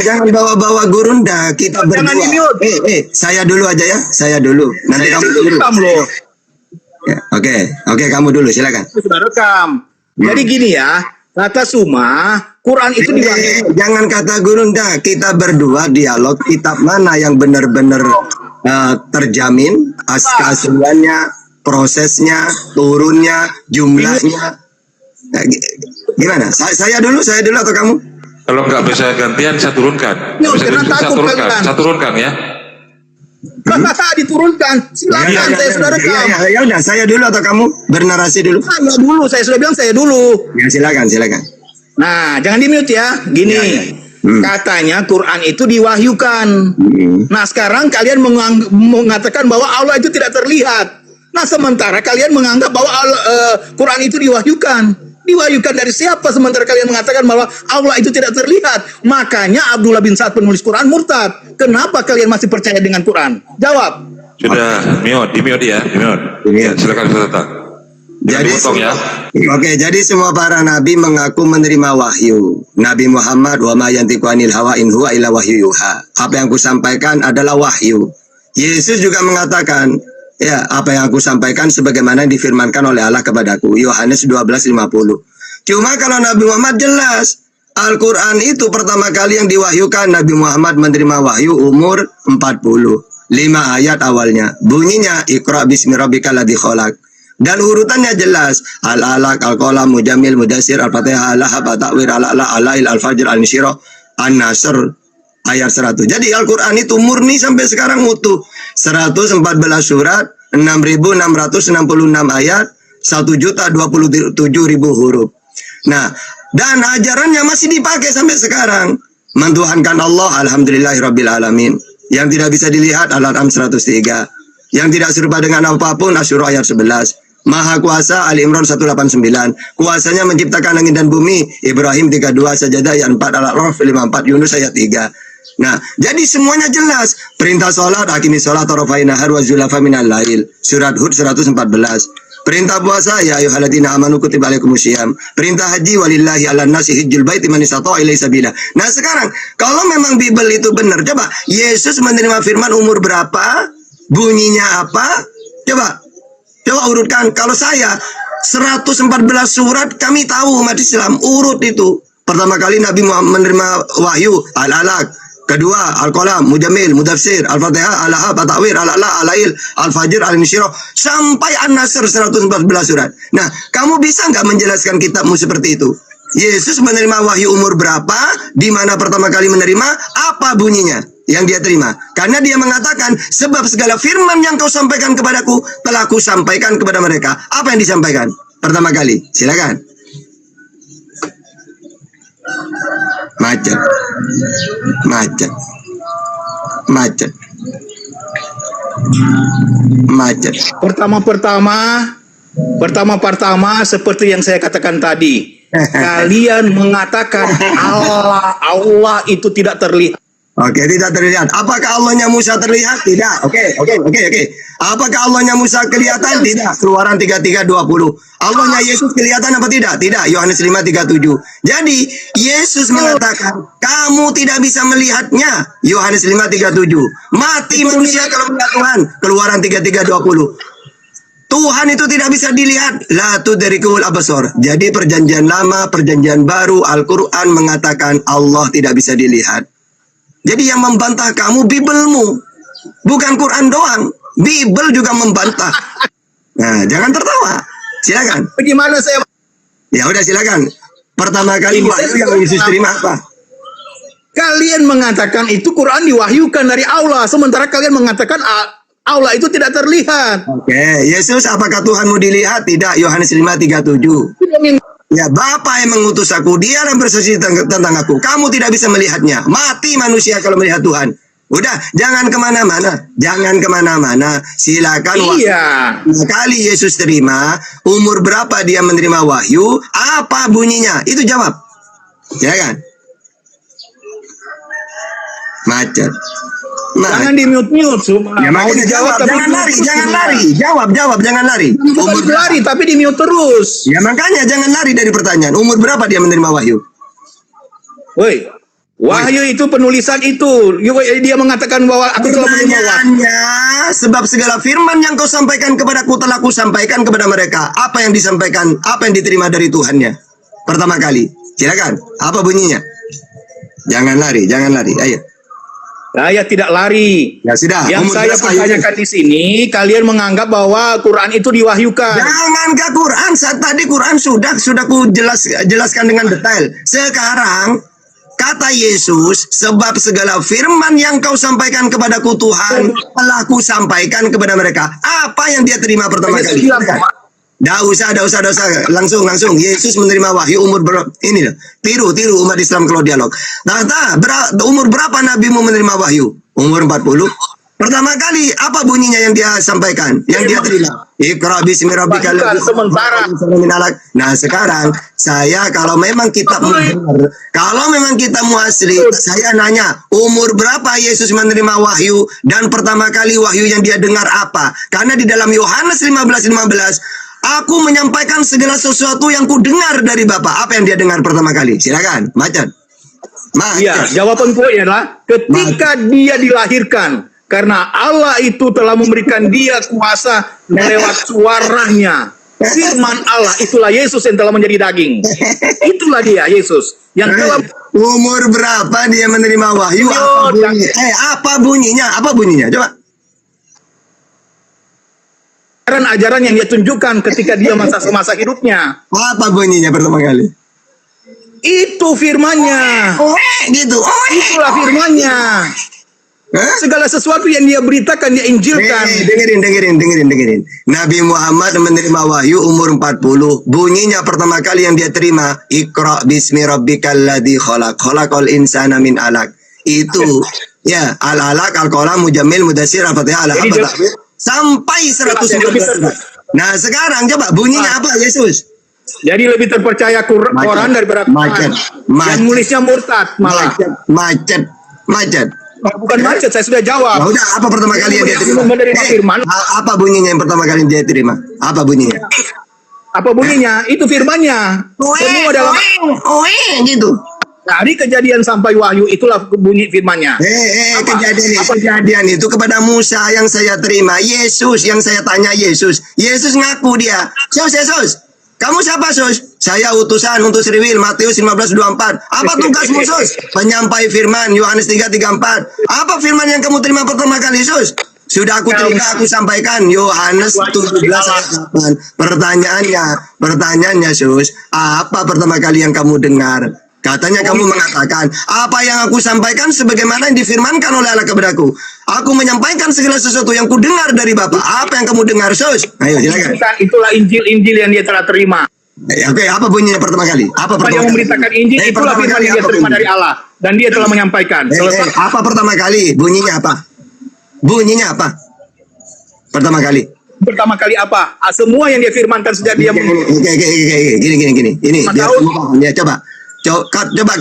[SPEAKER 8] Jangan bawa-bawa gurunda. Kita berdua.
[SPEAKER 7] Jangan di-mute.
[SPEAKER 8] Saya dulu aja ya. Saya dulu. Nanti kamu dulu.
[SPEAKER 7] loh.
[SPEAKER 8] Ya, Oke, kamu dulu. Silakan.
[SPEAKER 7] Sudah rekam. Jadi gini ya. Kata Suma, Quran itu diwahyukan.
[SPEAKER 8] Jangan kata gurunda. Kita berdua dialog. Kitab mana yang benar-benar terjamin keasliannya, prosesnya, turunnya, jumlahnya. Nah, gimana? Saya dulu atau kamu?
[SPEAKER 9] Kalau nggak bisa gantian, saya turunkan.
[SPEAKER 7] Yuk, jangan takut kalian.
[SPEAKER 9] Saya turunkan ya.
[SPEAKER 7] Kakak diturunkan. Silakan, saya sudah rekam.
[SPEAKER 8] Ya udah, saya dulu atau kamu bernarasi dulu?
[SPEAKER 7] Saya sudah bilang saya dulu.
[SPEAKER 8] Ya silakan.
[SPEAKER 7] Nah, jangan di-mute ya. Gini. Katanya Quran itu diwahyukan. Nah, sekarang kalian mengatakan bahwa Allah itu tidak terlihat. Nah, sementara kalian menganggap bahwa Quran itu diwahyukan. Diwahyukan dari siapa sementara kalian mengatakan bahwa Allah itu tidak terlihat? Makanya Abdullah bin Sa'ad penulis Quran murtad. Kenapa kalian masih percaya dengan Quran? Jawab.
[SPEAKER 9] Sudah, di-mute ya. Ya, silakan Ustaz.
[SPEAKER 8] Jadi
[SPEAKER 9] ya.
[SPEAKER 8] Jadi semua para nabi mengaku menerima wahyu. Nabi Muhammad wa ma yantiqu anil hawa in huwa illa wahyu yuha. Apa yang aku sampaikan adalah wahyu. Yesus juga mengatakan, ya, apa yang aku sampaikan sebagaimana difirmankan oleh Allah kepadaku. Yohanes 12:50. Cuma kalau Nabi Muhammad jelas, Al-Quran itu pertama kali yang diwahyukan, Nabi Muhammad menerima wahyu umur 40. 5 ayat awalnya. Bunyinya, Iqra bismi rabbikal ladzi khalaq. Dan urutannya jelas. Al-Alaq, Al-Qalam, Mujamil, Mudassir, Al-Fatihah, Al-Lahab, At-Ta'wir, Al-A'la, Al-Lail, Al-Fajr, Al-Nishira, An-Nasr. Ayat 100. Jadi Al-Quran itu murni sampai sekarang utuh. 114 surat, 6.666 ayat, 1.027.000 huruf. Nah, dan ajarannya masih dipakai sampai sekarang. Mentuhankan Allah, alhamdulillahirabbil alamin. Yang tidak bisa dilihat, Al-An'am 103. Yang tidak serupa dengan apapun, Asy-Syura ayat 11. Maha kuasa, Ali Imran 189. Kuasanya menciptakan langit dan bumi, Ibrahim 32, Sajadah ayat 4, Al-A'raf 54, Yunus ayat 3. Nah, jadi semuanya jelas. Perintah sholat, aqimis sholat, tarafai nahar wa zulafa minal lail. Surat Hud 114. Perintah puasa, ya ayyuhalladzina amanu kutiba alaikumusiyam. Perintah haji, walillahi 'alan nasi hajjul baiti man istata'a ilaihi sabila. Nah, sekarang kalau memang Bible itu benar, coba Yesus menerima firman umur berapa? Bunyinya apa? Coba urutkan. Kalau saya 114 surat, kami tahu umat Islam urut itu. Pertama kali Nabi Muhammad menerima wahyu, Al-Alaq. Kedua, Al-Qalam, Mujamil, Mudassir, Al-Fatihah, Al-Lahab, At-Ta'wir, Al-A'la, Al-Lail, Al-Fajr, Al-Nishira, sampai An-Nasr 114 surat. Nah, kamu bisa nggak menjelaskan kitabmu seperti itu? Yesus menerima wahyu umur berapa? Di mana pertama kali menerima? Apa bunyinya yang dia terima? Karena dia mengatakan, sebab segala firman yang kau sampaikan kepadaku, telah ku sampaikan kepada mereka. Apa yang disampaikan? Pertama kali, silakan. Macet.
[SPEAKER 7] Pertama seperti yang saya katakan tadi. Kalian mengatakan Allah itu tidak terlihat.
[SPEAKER 8] Oke, tidak terlihat. Apakah Allahnya Musa terlihat? Tidak. Oke. Apakah Allahnya Musa kelihatan? Tidak. Keluaran 33:20. Allahnya Yesus kelihatan apa tidak? Tidak. Yohanes 5:37. Jadi, Yesus mengatakan, kamu tidak bisa melihatnya. Yohanes 5:37. Mati manusia kalau melihat Tuhan. Keluaran 33:20. Tuhan itu tidak bisa dilihat. La tudrikul absar. Jadi perjanjian lama, perjanjian baru, Al-Quran mengatakan Allah tidak bisa dilihat. Jadi yang membantah kamu Biblemu. Bukan Quran doang, Bible juga membantah. Nah, jangan tertawa. Silakan.
[SPEAKER 7] Bagaimana saya?
[SPEAKER 8] Ya udah silakan. Pertama kali wahyu yang Yesus terima apa?
[SPEAKER 7] Kalian mengatakan itu Quran diwahyukan dari Allah, sementara kalian mengatakan Allah itu tidak terlihat.
[SPEAKER 8] Oke, Yesus apakah Tuhanmu dilihat? Tidak, Yohanes 5:37. Ya, Bapa yang mengutus aku, dia yang bersaksi tentang aku. Kamu tidak bisa melihatnya. Mati manusia kalau melihat Tuhan. Udah, jangan kemana-mana. Jangan kemana-mana. Silakan.
[SPEAKER 7] Iya.
[SPEAKER 8] Kali Yesus terima, umur berapa dia menerima wahyu? Apa bunyinya? Itu jawab. Ya kan? Macet.
[SPEAKER 7] Jangan di mute semua.
[SPEAKER 8] Ya,
[SPEAKER 7] Mau
[SPEAKER 8] makanya
[SPEAKER 7] dijawab
[SPEAKER 8] jawab,
[SPEAKER 7] tapi
[SPEAKER 8] jangan lari, jangan lari. Jawab, jangan lari.
[SPEAKER 7] Umur lari tapi di mute terus.
[SPEAKER 8] Ya makanya jangan lari dari pertanyaan. Umur berapa dia menerima wahyu?
[SPEAKER 7] Woi, wahyu itu penulisan itu. Dia mengatakan bahwa aku telah menerima wahyu.
[SPEAKER 8] Pertanyaannya, sebab segala firman yang kau sampaikan kepadaku telah ku sampaikan kepada mereka. Apa yang disampaikan, apa yang diterima dari Tuhannya? Pertama kali. Silakan. Apa bunyinya? Jangan lari, ayo.
[SPEAKER 7] Saya tidak lari.
[SPEAKER 8] Ya sudah.
[SPEAKER 7] Yang
[SPEAKER 8] umur
[SPEAKER 7] saya
[SPEAKER 8] berapa,
[SPEAKER 7] pertanyakan di sini, kalian menganggap bahwa Quran itu diwahyukan.
[SPEAKER 8] Jangan ke Quran. Saat tadi Quran sudah ku jelaskan dengan detail. Sekarang kata Yesus, sebab segala firman yang kau sampaikan kepadaku Tuhan telah ku sampaikan kepada mereka. Apa yang dia terima pertama kali? Dah usah. Langsung. Yesus menerima wahyu umur berapa? Ini loh. Tiru umat Islam kalau dialog. Umur berapa nabimu menerima wahyu? Umur 40. Pertama kali apa bunyinya yang dia sampaikan? Yang dia terima? Iqra bismi rabbikal ladzi
[SPEAKER 7] sementara.
[SPEAKER 8] Nah, sekarang saya kalau memang kitabmu benar, kalau memang kitabmu asli, saya nanya, umur berapa Yesus menerima wahyu dan pertama kali wahyu yang dia dengar apa? Karena di dalam Yohanes 15:15 aku menyampaikan segala sesuatu yang ku dengar dari Bapa. Apa yang dia dengar pertama kali? Silakan, Macan.
[SPEAKER 7] Iya, jawaban poinnya adalah ketika dia dilahirkan, karena Allah itu telah memberikan dia kuasa lewat suaranya. Firman Allah, itulah Yesus yang telah menjadi daging. Itulah dia, Yesus. Yang telah...
[SPEAKER 8] Umur berapa dia menerima wahyu? Apa bunyinya? Apa bunyinya? Coba.
[SPEAKER 7] Ajaran yang dia tunjukkan ketika dia masa hidupnya.
[SPEAKER 8] Apa bunyinya pertama kali?
[SPEAKER 7] Itu firmannya.
[SPEAKER 8] Gitu.
[SPEAKER 7] Itulah firmannya. Segala sesuatu yang dia beritakan, dia injilkan.
[SPEAKER 8] Dengerin. Nabi Muhammad menerima wahyu umur 40. Bunyinya pertama kali yang dia terima, Iqra bismi rabbikal ladzi khalaq. Khalaqal insana min alaq. Itu ya, al-alaq, al-qalam, mujammil, mudassir, al-fatihah, al-habah. Sampai 114. Nah, sekarang coba bunyinya apa Yesus?
[SPEAKER 7] Jadi lebih terpercaya Quran daripada Quran. Yang nulisnya murtad malah.
[SPEAKER 8] Macet.
[SPEAKER 7] Bukan macet, saya sudah jawab.
[SPEAKER 8] Nah, udah, apa pertama kali yang dia terima?
[SPEAKER 7] Menerima firman.
[SPEAKER 8] Apa bunyinya yang pertama kali dia terima? Apa bunyinya?
[SPEAKER 7] Apa bunyinya? Itu firmannya. Semua dalam
[SPEAKER 8] gitu.
[SPEAKER 7] dari kejadian sampai wahyu itulah bunyi firmannya.
[SPEAKER 8] Kejadian itu kepada Musa yang saya terima. Yesus yang saya tanya Yesus. Yesus ngaku dia. Yesus. Kamu siapa, Sus? Saya utusan untuk Sriwil, Matius 15:24. Apa tugasmu, Sus? Penyampai firman, Yohanes 3:34. Apa firman yang kamu terima pertama kali, Sus? Sudah aku terima, aku sampaikan. Yohanes 17:8. Pertanyaannya, Sus, apa pertama kali yang kamu dengar? Katanya kamu mengatakan, apa yang aku sampaikan sebagaimana yang difirmankan oleh Allah kepadaku. Aku menyampaikan segala sesuatu yang ku dengar dari Bapa. Apa yang kamu dengar, Sus? Ayo, silakan.
[SPEAKER 7] Itulah Injil yang dia telah terima.
[SPEAKER 8] Oke, apa bunyinya pertama kali? Apa
[SPEAKER 7] yang memberitakan Injil itulah firman yang dia terima dari Allah. Dan dia telah menyampaikan.
[SPEAKER 8] Apa pertama kali? Bunyinya apa? Pertama kali.
[SPEAKER 7] Pertama kali apa? Semua yang dia firmankan sejak dia
[SPEAKER 8] Gini. Ini dia coba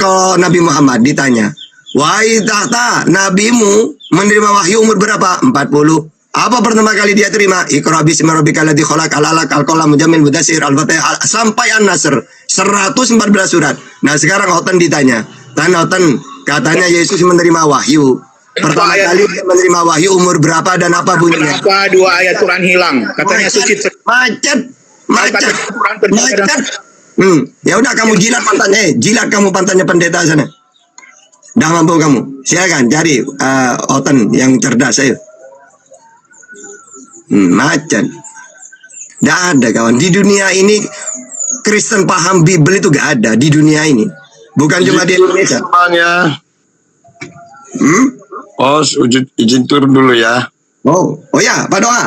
[SPEAKER 8] kalau Nabi Muhammad ditanya, wahai tahta, nabimu menerima wahyu umur berapa? 40. Apa pertama kali dia terima? Iqra bismi rabbikal ladzi khalaq, al-alaq, al-qalam, mujammil, mudassir, al-fatihah, sampai An-Nasr 114 surat. Nah, sekarang Hoten ditanya. Hoten katanya Yesus menerima wahyu. Pertama kali dia menerima wahyu umur berapa dan apa bunyinya?
[SPEAKER 7] Kenapa 2 ayat Quran hilang? Katanya suci.
[SPEAKER 8] Macet. Ya udah kamu jilat pantatnya pendeta sana. Dah mampu kamu. Silakan cari Oten yang cerdas, ayo. Macan. Tidak ada kawan. Di dunia ini Kristen paham Bible itu gak ada di dunia ini. Bukan cuma di Indonesia.
[SPEAKER 10] Bang ya. Oh, izin turun dulu ya.
[SPEAKER 8] Oh ya, Pak Doa.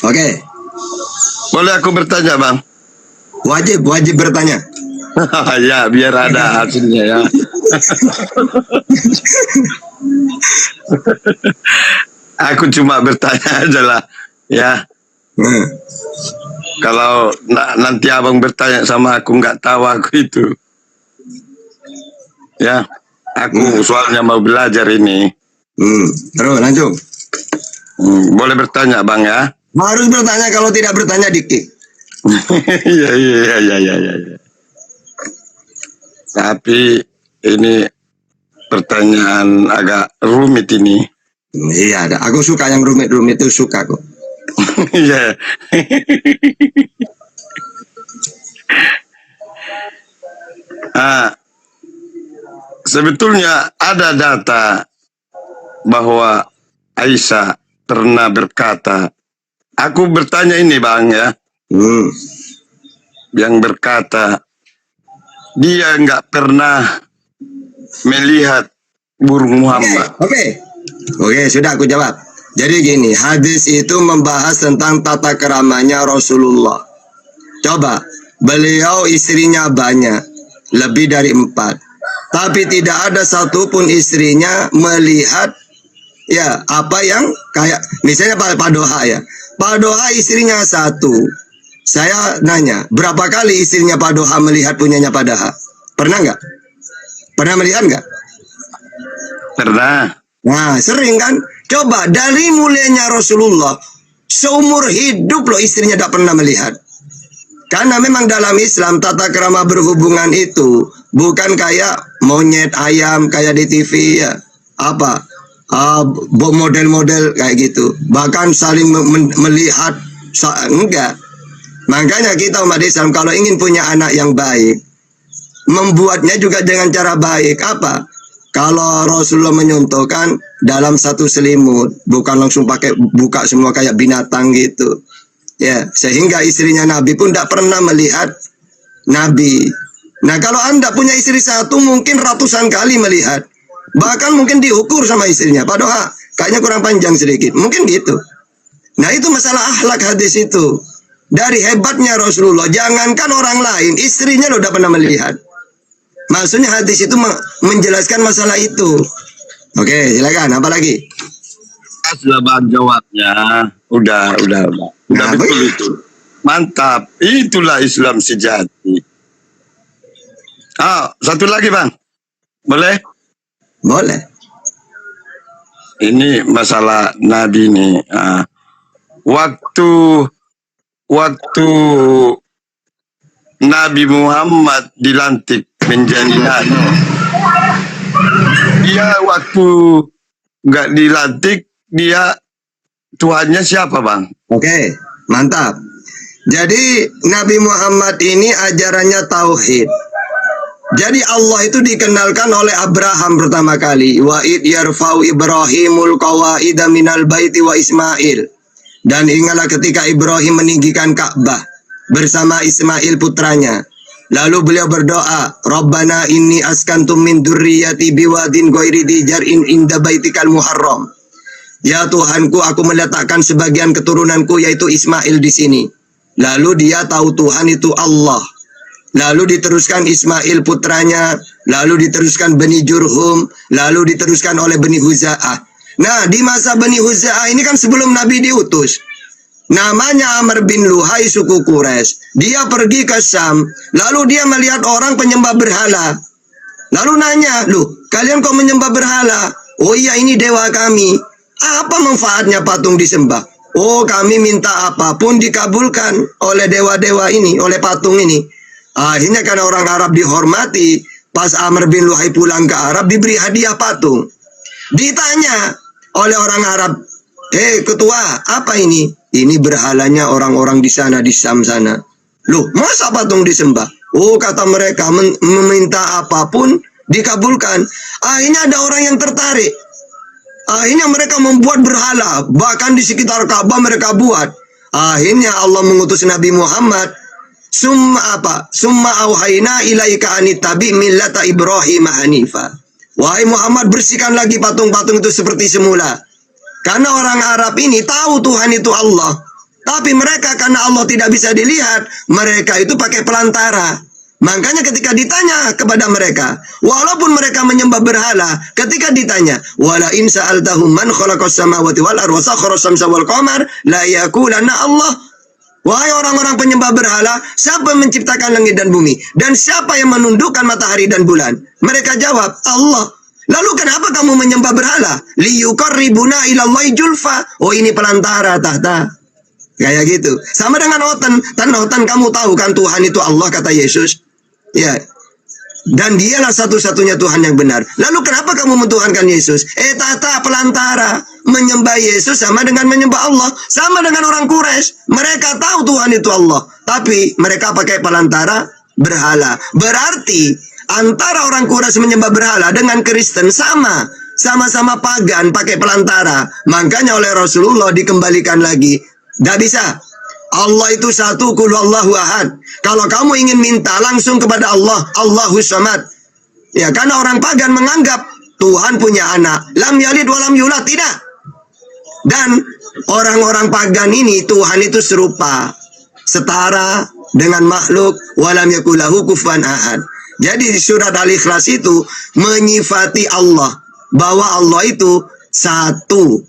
[SPEAKER 8] Oke.
[SPEAKER 10] Boleh aku bertanya, Bang?
[SPEAKER 8] Wajib bertanya.
[SPEAKER 10] Ya, biar ada hasilnya ya. Aku cuma bertanya aja lah, ya. Kalau nanti abang bertanya sama aku nggak tahu aku itu, ya. Aku soalnya mau belajar ini.
[SPEAKER 8] Terus langsung.
[SPEAKER 10] Boleh bertanya, Bang ya?
[SPEAKER 8] Harus bertanya, kalau tidak bertanya dikit.
[SPEAKER 10] Iya. Tapi ini pertanyaan agak rumit ini.
[SPEAKER 8] Iya, aku suka yang rumit-rumit itu, suka kok.
[SPEAKER 10] Iya. Sebetulnya ada data bahwa Aisyah pernah berkata, aku bertanya ini Bang ya, yang berkata dia nggak pernah melihat burung Muhammad.
[SPEAKER 8] Oke, sudah aku jawab. Jadi gini, hadis itu membahas tentang tata keramanya Rasulullah. Coba, beliau istrinya banyak, lebih dari 4. Tapi tidak ada satupun istrinya melihat ya apa yang kayak misalnya Pak Doha ya. Pak Doha istrinya 1. Saya nanya, berapa kali istrinya Pak Doha melihat punyanya Pak Doha? Pernah nggak? Pernah melihat nggak?
[SPEAKER 10] Pernah.
[SPEAKER 8] Nah, sering kan? Coba, dari mulianya Rasulullah, seumur hidup loh istrinya tidak pernah melihat. Karena memang dalam Islam tata krama berhubungan itu bukan kayak monyet ayam kayak di TV ya. Apa? Model-model kayak gitu. Bahkan saling melihat, enggak. Makanya kita umat Islam kalau ingin punya anak yang baik, membuatnya juga dengan cara baik. Apa? Kalau Rasulullah menyontohkan dalam satu selimut, bukan langsung pakai buka semua kayak binatang gitu. Ya, sehingga istrinya Nabi pun tidak pernah melihat Nabi. Nah, kalau Anda punya istri 1 mungkin ratusan kali melihat. Bahkan mungkin diukur sama istrinya. Pak Doha, kayaknya kurang panjang sedikit. Mungkin gitu. Nah, itu masalah akhlak hadis itu. Dari hebatnya Rasulullah, jangankan orang lain, istrinya loh udah pernah melihat. Maksudnya hadis itu menjelaskan masalah itu. Oke, silakan. Apa lagi?
[SPEAKER 10] Sudah Bang jawabnya. Udah
[SPEAKER 8] Nah,
[SPEAKER 10] betul itu. Mantap. Itulah Islam sejati. Satu lagi Bang. Boleh?
[SPEAKER 8] Boleh.
[SPEAKER 10] Ini masalah Nabi nih. Waktu Nabi Muhammad dilantik menjadi nabi, dia waktu nggak dilantik, dia Tuhannya siapa Bang?
[SPEAKER 8] Oke, mantap. Jadi Nabi Muhammad ini ajarannya tauhid. Jadi Allah itu dikenalkan oleh Abraham pertama kali. Wa id yarfa'u Ibrahimul qawaida minal baiti wa Ismail. Dan ingatlah ketika Ibrahim meninggikan Ka'bah bersama Ismail putranya. Lalu beliau berdoa, Rabbana inni askantum min dzurriyyati biwadin ghairi dzi jar'in inda baitikal muharram. Ya Tuhanku, aku meletakkan sebagian keturunanku yaitu Ismail di sini. Lalu dia tahu Tuhan itu Allah. Lalu diteruskan Ismail putranya, lalu diteruskan Bani Jurhum, lalu diteruskan oleh Bani Huza'ah. Nah, di masa Bani Huza'ah ini kan sebelum Nabi diutus. Namanya Amr bin Luhai suku Quraisy. Dia pergi ke Syam, lalu dia melihat orang penyembah berhala. Lalu nanya, "Loh, kalian kok menyembah berhala?" "Oh iya, ini dewa kami." "Apa manfaatnya patung disembah?" "Oh, kami minta apapun dikabulkan oleh dewa-dewa ini, oleh patung ini." Akhirnya karena orang Arab dihormati, pas Amr bin Luhai pulang ke Arab diberi hadiah patung. Ditanya oleh orang Arab, ketua, apa ini?" "Ini berhalanya orang-orang di sana, di Syam sana." "Loh, masa patung disembah?" "Oh," kata mereka, meminta apapun dikabulkan. Akhirnya ada orang yang tertarik. Akhirnya mereka membuat berhala, bahkan di sekitar Ka'bah mereka buat. Akhirnya Allah mengutus Nabi Muhammad, Summa auhayna ilaika anittabi millata Ibrahim hanifa. Wahai Muhammad, bersihkan lagi patung-patung itu seperti semula. Karena orang Arab ini tahu Tuhan itu Allah. Tapi mereka karena Allah tidak bisa dilihat, mereka itu pakai pelantara. Makanya ketika ditanya kepada mereka, walaupun mereka menyembah berhala, ketika ditanya, wala in sa'altahum man khalaqas samawati wal ardi wa sakhkhara asy-syamsa wal qamar la yaqulanna Allah. Wahai orang-orang penyembah berhala, siapa yang menciptakan langit dan bumi? Dan siapa yang menundukkan matahari dan bulan? Mereka jawab, Allah. Lalu kenapa kamu menyembah berhala? Liyuqarribuna ilallahi julfa. Oh, ini pelantara tahta. Kayak gitu. Sama dengan Otan. Otan kamu tahu kan Tuhan itu Allah, kata Yesus. Ya. Dan dialah satu-satunya Tuhan yang benar. Lalu kenapa kamu mentuhankan Yesus? Tahta pelantara. Menyembah Yesus sama dengan menyembah Allah. Sama dengan orang Quraisy. Mereka tahu Tuhan itu Allah. Tapi mereka pakai pelantara berhala. Berarti antara orang Quraisy menyembah berhala dengan Kristen sama. Sama-sama pagan pakai pelantara. Makanya oleh Rasulullah dikembalikan lagi. Gak bisa. Allah itu satu, qul huwallahu ahad. Kalau kamu ingin minta langsung kepada Allah, Allahus samad. Ya, karena orang pagan menganggap Tuhan punya anak. Lam yalid wa lam yulad, tidak. Dan orang-orang pagan ini Tuhan itu serupa, setara dengan makhluk, walam yakul lahu kufuwan ahad. Jadi di surat Al-Ikhlas itu menyifati Allah bahwa Allah itu satu.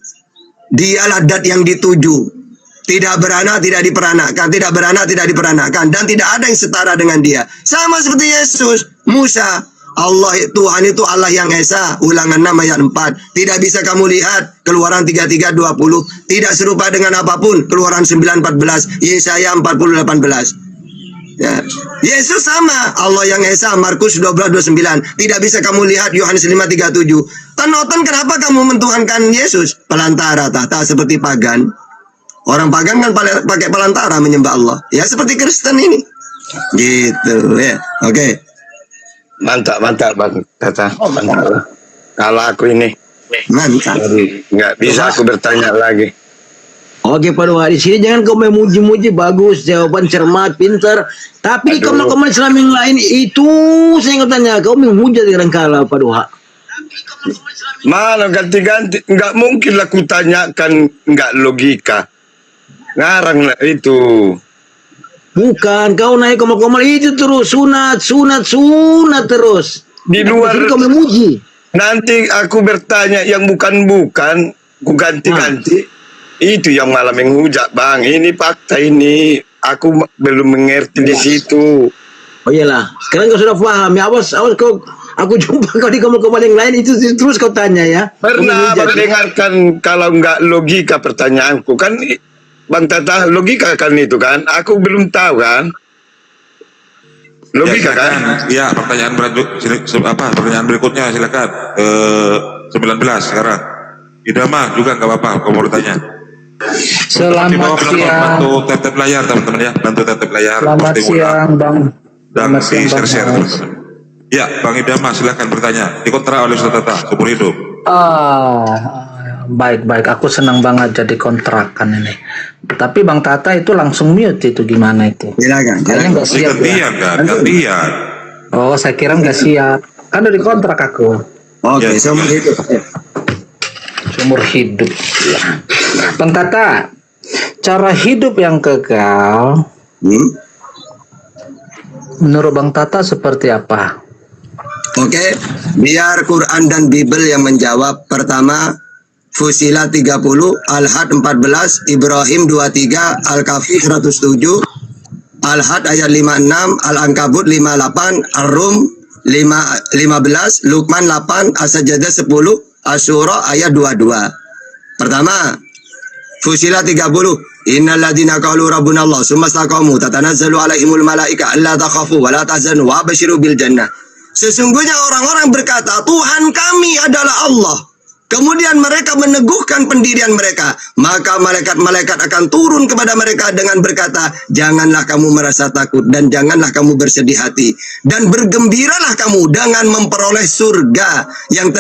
[SPEAKER 8] Dialah dat yang dituju. Tidak beranak, tidak diperanakan, tidak beranak, tidak diperanakan, dan tidak ada yang setara dengan dia. Sama seperti Yesus, Musa, Allah Tuhan itu Allah yang Esa, Ulangan 6 ayat 4. Tidak bisa kamu lihat, Keluaran 33:20. Tidak serupa dengan apapun, Keluaran 9:14, Yesaya 40:18. Ya. Yesus sama, Allah yang Esa, Markus 12:29. Tidak bisa kamu lihat, Yohanes 5:37. Tanotan kenapa kamu mentuhankan Yesus? Pelantara tahta seperti pagan. Orang pagan kan pakai pelantara menyembah Allah. Ya seperti Kristen ini. Gitu ya. Oke.
[SPEAKER 10] Mantap Bang Tata. Mantap. Kalau aku ini
[SPEAKER 8] mantap.
[SPEAKER 10] Nggak bisa aku bertanya lagi.
[SPEAKER 4] Oke Pak Doha, di sini jangan kau memuji-muji, bagus, jawaban cermat, pintar. Tapi di komen-komen Islam yang lain itu saya ingin tanya, kau menghujat kadang-kala Pak Doha.
[SPEAKER 10] Mana ganti-ganti, nggak mungkin lah ku tanyakan nggak logika. Ngarang lah itu.
[SPEAKER 4] Bukan, kau naik komal-komal itu terus sunat terus.
[SPEAKER 10] Di luar
[SPEAKER 4] kau memuji.
[SPEAKER 10] Nanti aku bertanya yang bukan-bukan, ku ganti-ganti. Itu yang malah menghujat Bang. Ini fakta ini. Aku belum mengerti di situ.
[SPEAKER 4] Oh iyalah, sekarang kau sudah paham ya. Awas kau, aku jumpa kau di komal-komal yang lain itu terus kau tanya ya.
[SPEAKER 10] Pernah mendengarkan kalau nggak logika pertanyaanku kan? Bang Tata, logika kan itu kan? Aku belum tahu kan? Logika kan?
[SPEAKER 9] Ya, pertanyaan berikutnya silakan. 19 sekarang. Idama juga nggak apa-apa, kamu bertanya.
[SPEAKER 11] Selamat siang.
[SPEAKER 9] Bantu tap layar teman-teman ya, bantu tap layar.
[SPEAKER 11] Selamat siang Bang.
[SPEAKER 9] Dan di share teman-teman. Ya, Bang Idama silakan bertanya. Dikontra oleh Ustaz Tata, seumur hidup.
[SPEAKER 11] Baik, aku senang banget jadi kontrakan ini. Tapi Bang Tata itu langsung mute itu gimana itu?
[SPEAKER 8] Silakan.
[SPEAKER 11] Kayaknya nggak siap
[SPEAKER 9] gantian
[SPEAKER 11] ya.
[SPEAKER 9] Kan, gantian.
[SPEAKER 11] Oh, saya kira nggak siap. Kan udah dikontrak aku.
[SPEAKER 8] Oke, seumur hidup.
[SPEAKER 11] Seumur hidup. Ya. Bang Tata, cara hidup yang kekal, menurut Bang Tata seperti apa?
[SPEAKER 8] Oke, biar Quran dan Bible yang menjawab. Pertama, Fusilat 30, Al-Had 14, Ibrahim 23, Al-Kahfi 107, Al-Had ayat 56, Al-Ankabut 58, Ar-Rum 15, Luqman 8, As-Sajdah 10, Asy-Syura ayat 22. Pertama, Fusilat 30, Innal ladzina qalu rabbuna Allah tsumma istaqamu tatanazzalu alaihimul malaika alla takhafu wa la tahzanu wa basyiru bil jannah. Sesungguhnya orang-orang berkata, Tuhan kami adalah Allah. Kemudian mereka meneguhkan pendirian mereka. Maka malaikat-malaikat akan turun kepada mereka dengan berkata, janganlah kamu merasa takut dan janganlah kamu bersedih hati. Dan bergembiralah kamu dengan memperoleh surga yang telah